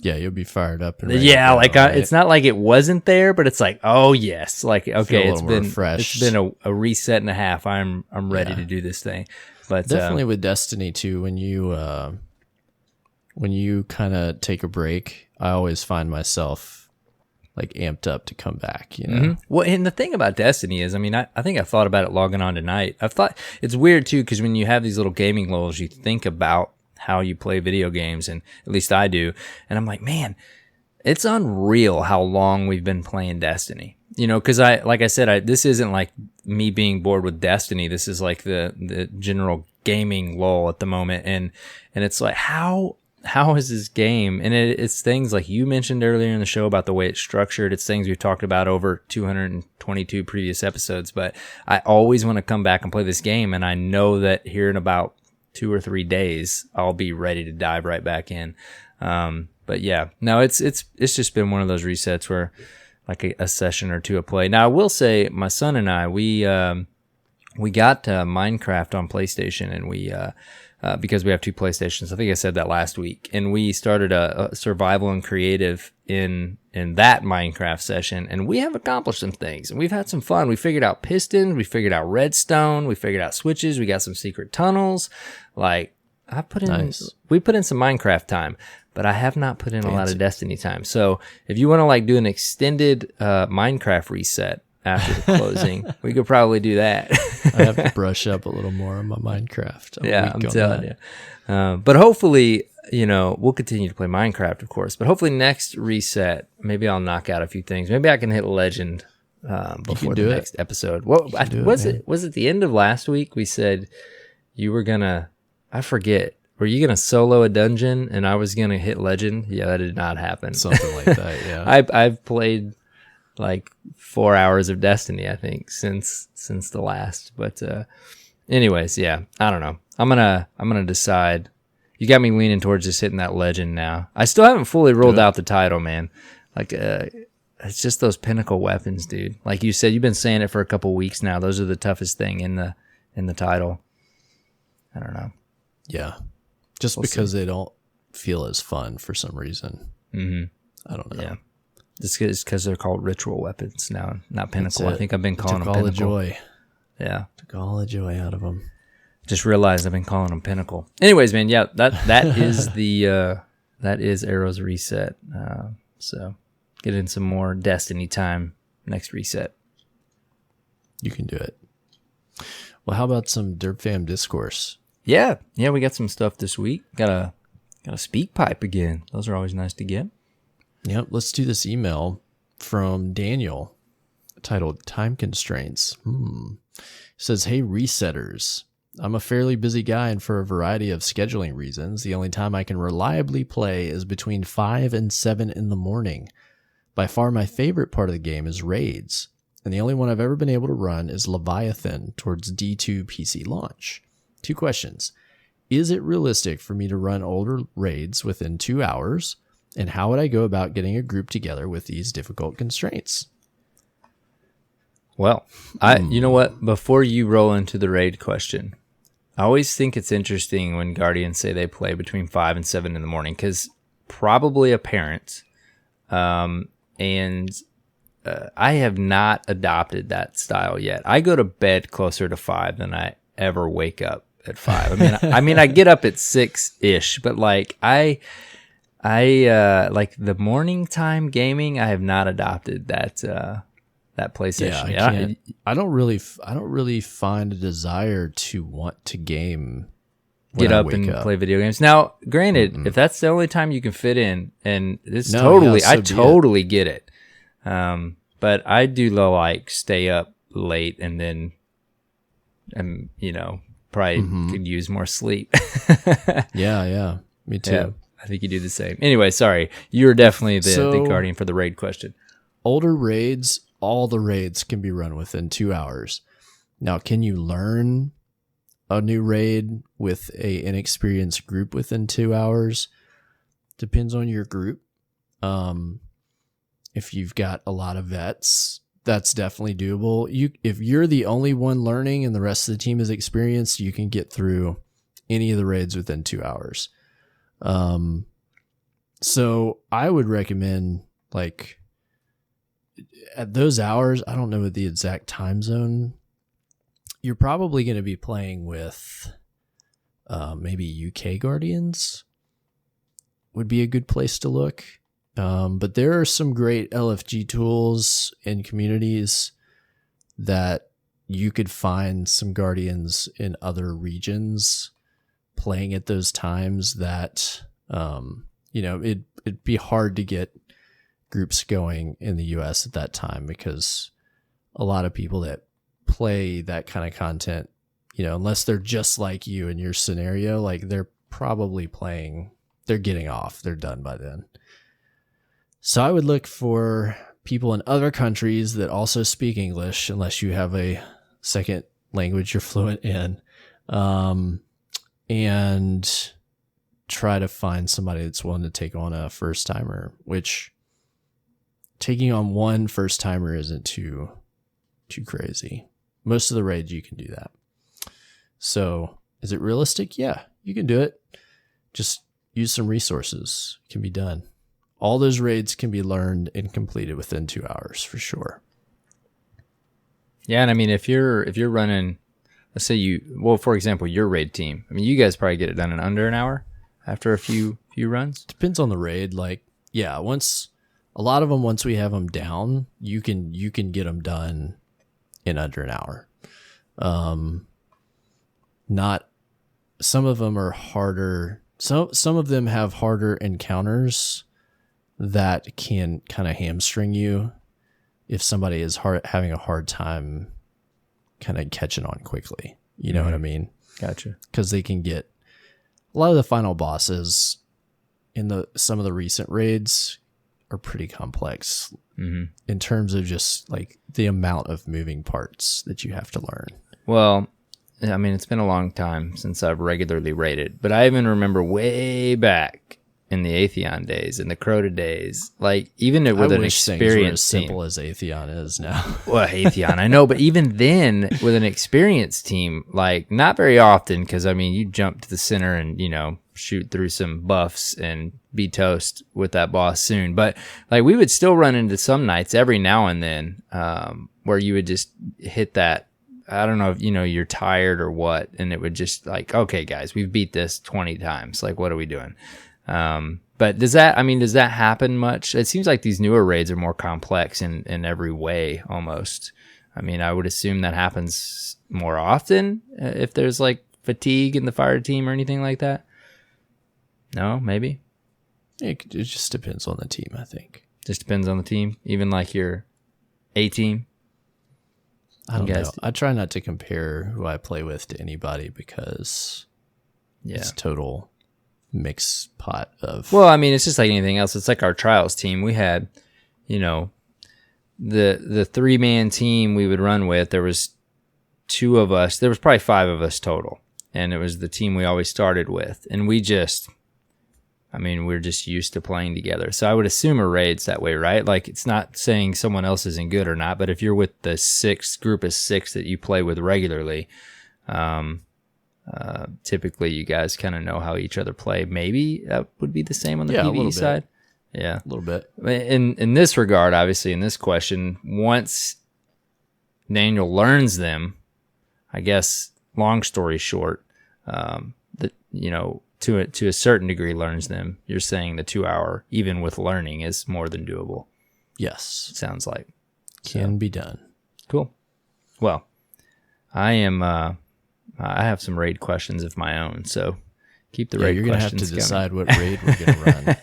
you'll be fired up. And it's not like it wasn't there, but it's like, oh yes, like okay, it's been a reset and a half. I'm ready to do this thing. But definitely with Destiny too, when you kind of take a break, I always find myself like amped up to come back. Well, and the thing about Destiny is, I think I thought about it logging on tonight. I've thought it's weird too, because when you have these little gaming lulls, you think about how you play video games, and at least I do. And I'm like, man, it's unreal how long we've been playing Destiny. Because like I said, this isn't like me being bored with Destiny. This is like the general gaming lull at the moment, and it's like how is this game? And it's things like you mentioned earlier in the show about the way it's structured. It's things we've talked about over 222 previous episodes. But I always want to come back and play this game, and I know that here in about 2 or 3 days, I'll be ready to dive right back in. But yeah, no, it's just been one of those resets where like a session or two of play. Now I will say, my son and I, we got Minecraft on PlayStation, and we because we have 2 PlayStations. I think I said that last week, and we started a survival and creative in that Minecraft session, and we have accomplished some things, and we've had some fun. We figured out pistons, we figured out redstone, we figured out switches, we got some secret tunnels. Like we put in some Minecraft time, but I have not put in a lot of Destiny time. So if you want to like do an extended Minecraft reset after the closing, we could probably do that. I have to brush up a little more on my Minecraft. I'm telling you. But hopefully, we'll continue to play Minecraft, of course. But hopefully next reset, maybe I'll knock out a few things. Maybe I can hit legend before the next episode. What was it? Was it the end of last week? We said you were gonna. I forget. Were you gonna solo a dungeon and I was gonna hit legend? Yeah, that did not happen. Something like that. Yeah. I've played like 4 hours of Destiny, I think, since the last. But anyways, yeah, I don't know. I'm gonna decide. You got me leaning towards just hitting that legend now. I still haven't fully rolled out the title, man. Like it's just those pinnacle weapons, dude. Like you said, you've been saying it for a couple weeks now. Those are the toughest thing in the title. I don't know. Yeah. Just because they don't feel as fun for some reason. I don't know. Yeah. It's because they're called ritual weapons now, not pinnacle. I think I've been calling them all pinnacle. The joy. Yeah. Took all the joy out of them. Just realized I've been calling them pinnacle. Anyways, man, yeah, that is that is Arrow's reset. So get in some more Destiny time next reset. You can do it. Well, how about some Derp Fam discourse? Yeah, we got some stuff this week. Got a speak pipe again. Those are always nice to get. Yep, let's do this email from Daniel titled Time Constraints. It says, "Hey resetters, I'm a fairly busy guy, and for a variety of scheduling reasons, the only time I can reliably play is between 5 and 7 in the morning. By far my favorite part of the game is raids, and the only one I've ever been able to run is Leviathan towards D2 PC launch. 2 questions. Is it realistic for me to run older raids within 2 hours? And how would I go about getting a group together with these difficult constraints? Well, you know what? Before you roll into the raid question, I always think it's interesting when Guardians say they play between 5 and 7 in the morning, because probably a parent, and I have not adopted that style yet. I go to bed closer to 5 than I ever wake up at 5. I mean, I get up at 6-ish, but like I like the morning time gaming. I have not adopted that PlayStation. Yeah, I don't really find a desire to want to game. Get up and play video games. Now, granted, if that's the only time you can fit in, and it's I totally get it. But I do like stay up late and then, probably could use more sleep. Yeah, me too. Yeah, I think you do the same. Anyway, sorry, you're definitely the guardian for the raid question. Older raids, all the raids can be run within 2 hours. Now, can you learn a new raid with a inexperienced group within 2 hours? Depends on your group. If you've got a lot of vets, that's definitely doable. If you're the only one learning and the rest of the team is experienced, you can get through any of the raids within 2 hours. So I would recommend, like, at those hours, I don't know what the exact time zone, you're probably going to be playing with maybe UK Guardians would be a good place to look. But there are some great LFG tools and communities that you could find some Guardians in other regions playing at those times that, it'd be hard to get groups going in the US at that time, because a lot of people that play that kind of content, unless they're just like you in your scenario, like they're probably they're getting off, they're done by then. So I would look for people in other countries that also speak English, unless you have a second language you're fluent in, and try to find somebody that's willing to take on a first timer, which taking on one first timer isn't too crazy. Most of the raids you can do that. So is it realistic? Yeah, you can do it. Just use some resources. It can be done. All those raids can be learned and completed within 2 hours for sure. Yeah, and I mean, if you're running, let's say for example, your raid team. I mean, you guys probably get it done in under an hour after a few runs. Depends on the raid. Like, yeah, a lot of them, once we have them down, you can get them done in under an hour. Not some of them are harder. Some of them have harder encounters that can kind of hamstring you if somebody is having a hard time kind of catching on quickly. You know what I mean? Gotcha. Because they can get a lot of the final bosses in some of the recent raids are pretty complex in terms of just like the amount of moving parts that you have to learn. Well, I mean, it's been a long time since I've regularly raided, but I even remember way back in the Atheon days, in the Crota days, like even with an experienced team. As simple as Atheon is now. Well, Atheon, I know, but even then, with an experienced team, like not very often, because I mean, you jump to the center and shoot through some buffs and be toast with that boss soon. But like we would still run into some nights every now and then where you would just hit that. I don't know if you're tired or what, and it would just like, okay, guys, we've beat this 20 times. Like, what are we doing? But does that happen much? It seems like these newer raids are more complex in every way almost. I mean, I would assume that happens more often if there's like fatigue in the fire team or anything like that. No, maybe. It just depends on the team, I think. Just depends on the team, even like your A team. I don't know. I try not to compare who I play with to anybody because it's total mix pot of. Well, I mean, it's just like anything else. It's like our trials team. We had, you know, the 3-man team we would run with, there was 2 of us. There was probably 5 of us total. And it was the team we always started with. And we're just used to playing together. So I would assume a raid's that way, right? Like, it's not saying someone else isn't good or not, but if you're with the group of 6 that you play with regularly, typically you guys kind of know how each other play. Maybe that would be the same on the PvE side. Yeah, a little bit. In this regard, obviously, in this question, once Daniel learns them, I guess, long story short, that, you know, to a certain degree learns them, you're saying the 2 hour, even with learning, is more than doable. Yes. It sounds like. Can be done. Cool. Well, I have some raid questions of my own, so keep the raid questions You're going to have to decide what raid we're going to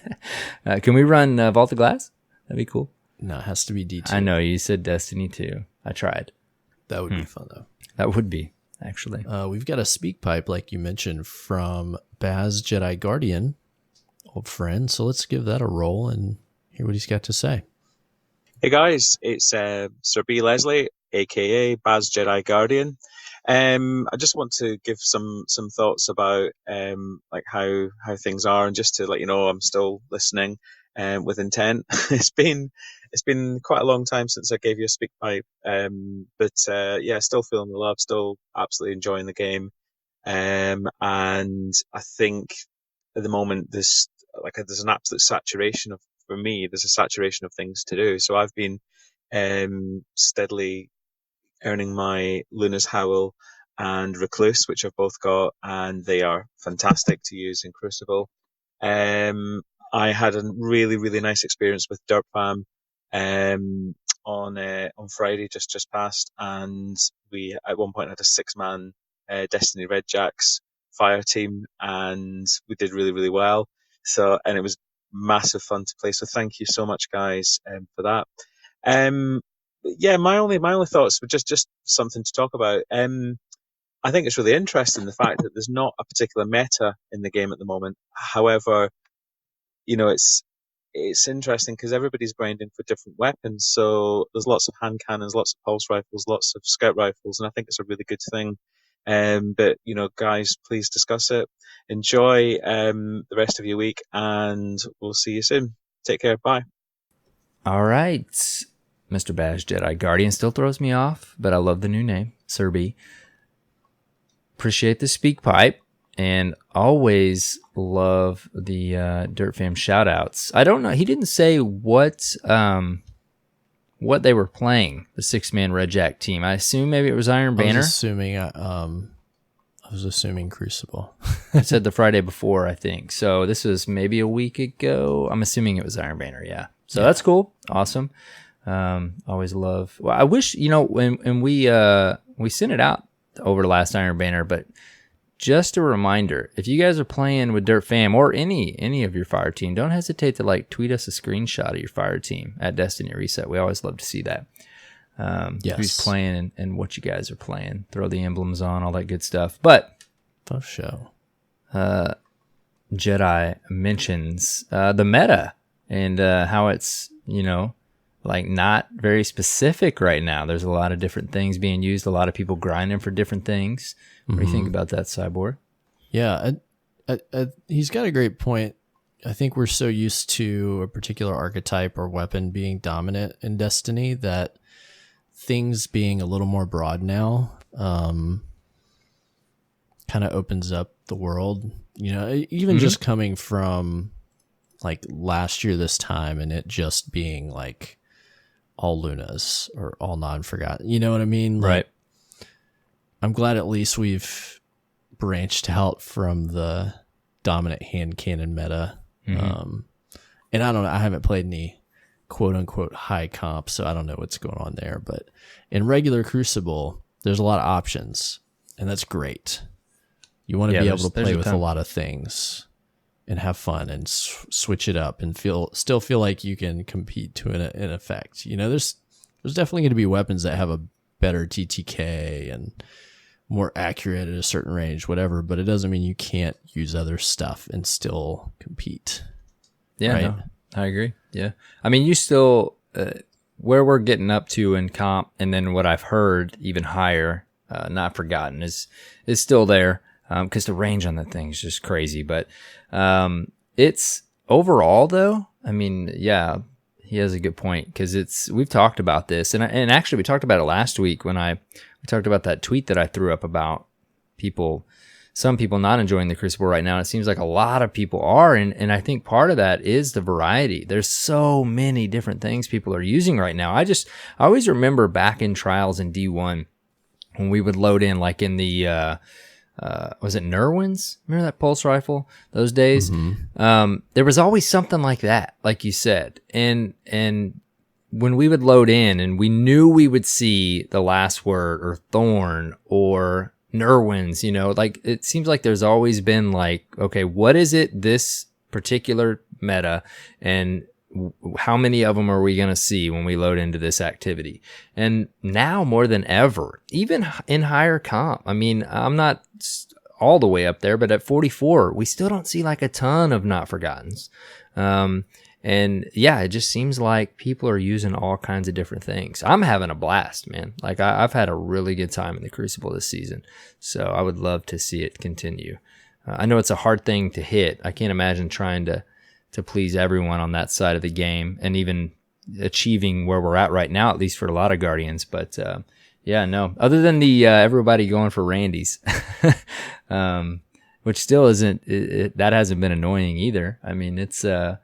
run. Can we run Vault of Glass? That'd be cool. No, it has to be D2. I know, you said Destiny 2. I tried. That would be fun, though. That would be, actually. We've got a speak pipe, like you mentioned, from Baz Jedi Guardian, old friend. So let's give that a roll and hear what he's got to say. Hey guys, it's Sir B. Leslie, aka Baz Jedi Guardian. I just want to give some thoughts about like how things are, and just to let you know I'm still listening with intent. It's been quite a long time since I gave you a speak pipe, but yeah, still feeling the love, still absolutely enjoying the game, and I think at the moment there's an absolute saturation of, for me, there's a saturation of things to do. So I've been steadily earning my Luna's Howl and Recluse, which I've both got, and they are fantastic to use in Crucible. I had a really, really nice experience with Dirt Fam on Friday just past, and we at one point had a 6-man Destiny Red Jacks fire team, and we did really, really well. So, and it was massive fun to play. So thank you so much, guys, for that. Yeah, my only thoughts were just something to talk about. I think it's really interesting, the fact that there's not a particular meta in the game at the moment. However, you know, it's interesting because everybody's grinding for different weapons. So there's lots of hand cannons, lots of pulse rifles, lots of scout rifles, and I think it's a really good thing. But you know, guys, please discuss it. Enjoy the rest of your week, and we'll see you soon. Take care. Bye. All right. Mr. Baz Jedi Guardian still throws me off, but I love the new name, Sir B. Appreciate the speak pipe, and always love the Dirt Fam shout-outs. I don't know. He didn't say what they were playing, the 6-man Red Jack team. I assume maybe it was Iron Banner. I was assuming Crucible. I said the Friday before, I think. So this was maybe a week ago. I'm assuming it was Iron Banner, yeah. So that's cool. Awesome. Always love. Well, I wish, you know, when we sent it out over last Iron Banner, but just a reminder, if you guys are playing with Dirt Fam or any of your fire team, don't hesitate to like tweet us a screenshot of your fire team at Destiny Reset. We always love to see that. Yes. Who's playing and what you guys are playing. Throw the emblems on, all that good stuff. But for sure. Jedi mentions the meta and how it's, you know, like not very specific right now. There's a lot of different things being used, a lot of people grinding for different things. What do you think about that, Cyborg? Yeah, he's got a great point. I think we're so used to a particular archetype or weapon being dominant in Destiny that things being a little more broad now kind of opens up the world. You know, even just coming from like last year this time and it just being like all Lunas or all non-forgotten. You know what I mean? Like, right. I'm glad at least we've branched out from the dominant hand cannon meta. And I don't know, I haven't played any quote unquote high comp, so I don't know what's going on there. But in regular Crucible, there's a lot of options, and that's great. You want to be able to play with a lot of things and have fun and switch it up and still feel like you can compete to an effect. You know, there's definitely going to be weapons that have a better TTK and more accurate at a certain range, whatever, but it doesn't mean you can't use other stuff and still compete. Yeah, right? No, I agree. Yeah. I mean, you still, where we're getting up to in comp, and then what I've heard even higher, not forgotten, is still there, because the range on that thing is just crazy. But it's overall though, I mean, yeah, he has a good point, because we've talked about this, and actually we talked about it last week when we talked about that tweet that I threw up about some people not enjoying the Crucible right now. And it seems like a lot of people are, and I think part of that is the variety. There's so many different things people are using right now. I always remember back in trials in D1 when we would load in, like in the was it Nerwins? Remember that pulse rifle? Those days? Mm-hmm. There was always something like that, like you said. And when we would load in and we knew we would see the Last Word or Thorn or Nerwins, like it seems like there's always been like, okay, what is it this particular meta, and how many of them are we going to see when we load into this activity? And now more than ever, even in higher comp, I mean, I'm not all the way up there, but at 44, we still don't see like a ton of Not Forgottens. And yeah, it just seems like people are using all kinds of different things. I'm having a blast, man. Like I've had a really good time in the Crucible this season. So I would love to see it continue. I know it's a hard thing to hit. I can't imagine trying to please everyone on that side of the game, and even achieving where we're at right now, at least for a lot of Guardians. But yeah, no, other than the everybody going for Randy's, which still isn't, that hasn't been annoying either. I mean, it's a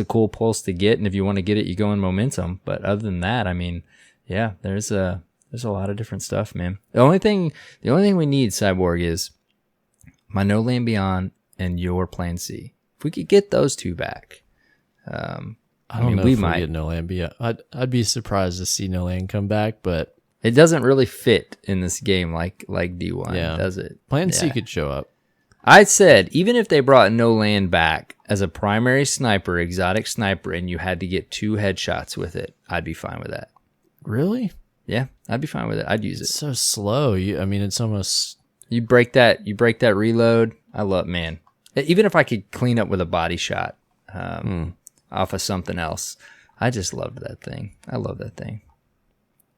cool pulse to get, and if you want to get it, you go in momentum. But other than that, I mean, yeah, there's a lot of different stuff, man. The only thing we need, Cyborg, is my No Land Beyond and your Plan C. If we could get those two back, I don't know if we might get No Land Beyond. I'd be surprised to see No Land come back, but it doesn't really fit in this game like D1, does it? Plan C could show up. I said, even if they brought No Land back as a primary sniper, exotic sniper, and you had to get 2 headshots with it, I'd be fine with that. Really? Yeah, I'd be fine with it. I'd use it. It's so slow. It's almost... You break that reload. Man. Even if I could clean up with a body shot off of something else, I just loved that thing. I love that thing.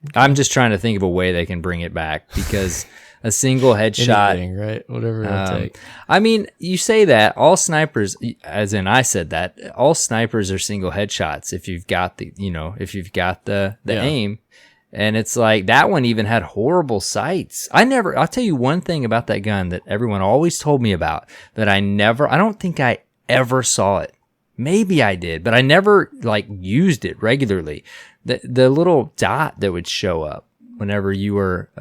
Okay. I'm just trying to think of a way they can bring it back, because... A single headshot, anything, right? Whatever it'll take. I mean, you say that all snipers, as in I said that, all snipers are single headshots if you've got the aim. And it's like that one even had horrible sights. I'll tell you one thing about that gun that everyone always told me about that I don't think I ever saw it. Maybe I did, but I never like used it regularly. The little dot that would show up whenever you were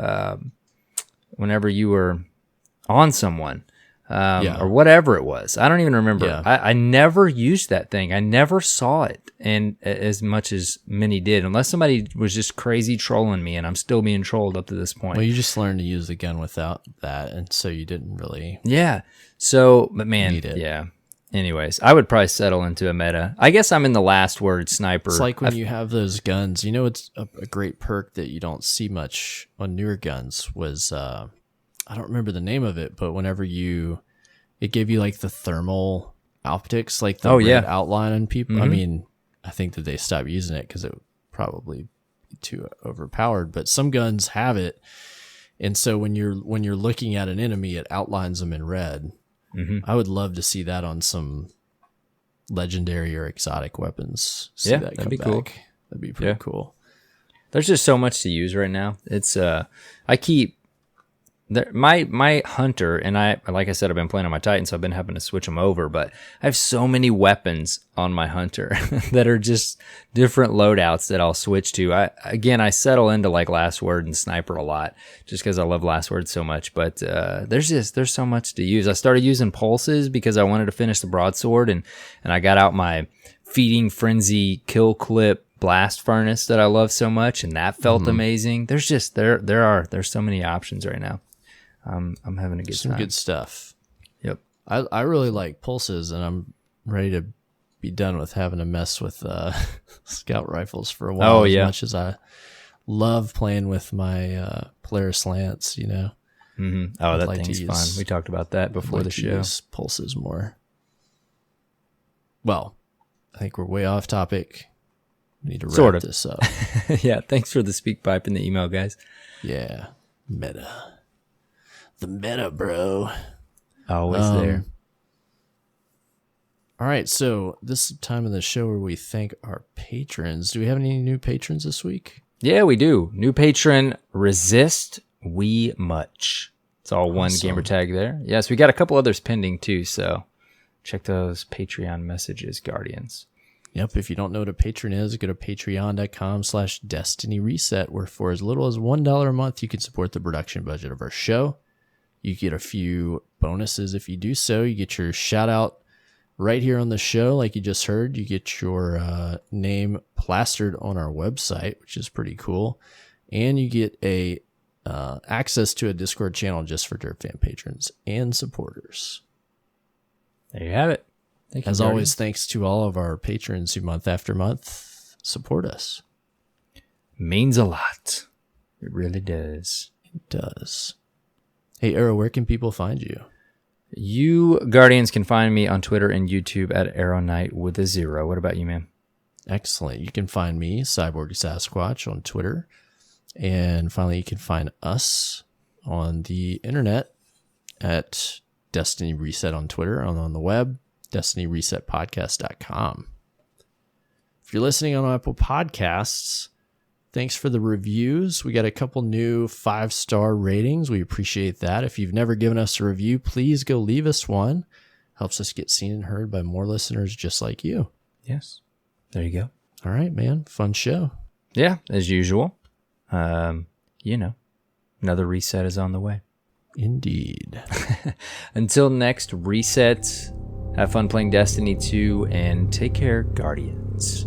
on someone, or whatever it was. I don't even remember. Yeah. I never used that thing. I never saw it, and as much as many did, unless somebody was just crazy trolling me, and I'm still being trolled up to this point. Well, you just learned to use the gun without that, and so you didn't really. Yeah. So, but man, need it. Yeah. Anyways, I would probably settle into a meta. I guess I'm in the Last Word sniper. It's like when you have those guns, it's a great perk that you don't see much on newer guns was, I don't remember the name of it, but whenever it gave you like the thermal optics, like the red outline on people. Mm-hmm. I mean, I think that they stopped using it because it would probably be too overpowered, but some guns have it. And so when you're looking at an enemy, it outlines them in red. Mm-hmm. I would love to see that on some legendary or exotic weapons. That'd be cool. That'd be pretty cool. There's just so much to use right now. It's I keep my hunter, and like I said, I've been playing on my Titan, so I've been having to switch them over, but I have so many weapons on my hunter that are just different loadouts that I'll switch to. I settle into like Last Word and Sniper a lot just because I love Last Word so much, but there's so much to use. I started using pulses because I wanted to finish the broadsword, and I got out my Feeding Frenzy kill clip blast furnace that I love so much, and that felt amazing. There's just there's so many options right now. I'm having a good time. Some good stuff. Yep. I really like pulses, and I'm ready to be done with having to mess with scout rifles for a while. As much as I love playing with my Polaris Lance, Mm-hmm. Oh, that thing's fun. We talked about that before the show. Use pulses more. Well, I think we're way off topic. We need to Sort wrap of. this up. Yeah, thanks for the speak pipe and the email, guys. Yeah. Meta. The meta, bro. Always there. All right, so this is the time of the show where we thank our patrons. Do we have any new patrons this week? Yeah, we do. New patron, Resist We Much. It's all one gamer tag there. Yes, we got a couple others pending too, so check those Patreon messages, Guardians. Yep, if you don't know what a patron is, go to patreon.com/Destiny Reset, where for as little as $1 a month, you can support the production budget of our show. You get a few bonuses if you do so. You get your shout out right here on the show, like you just heard. You get your name plastered on our website, which is pretty cool. And you get a access to a Discord channel just for Dirt Fan patrons and supporters. There you have it. Thank you, As Guardians. always, thanks to all of our patrons who month after month support us. Means a lot. It really does. It does. Hey, Arrow, where can people find you? You Guardians can find me on Twitter and YouTube at AER0KNIGHT with a 0. What about you, man? Excellent. You can find me, CyborgSasquatch, on Twitter. And finally, you can find us on the internet at Destiny Reset on Twitter and on the web, DestinyResetPodcast.com. If you're listening on Apple Podcasts, thanks for the reviews. We got a couple new 5-star ratings. We appreciate that. If you've never given us a review, please go leave us one. Helps us get seen and heard by more listeners just like you. Yes. There you go. All right, man. Fun show. Yeah, as usual. Another reset is on the way. Indeed. Until next reset, have fun playing Destiny 2 and take care, Guardians.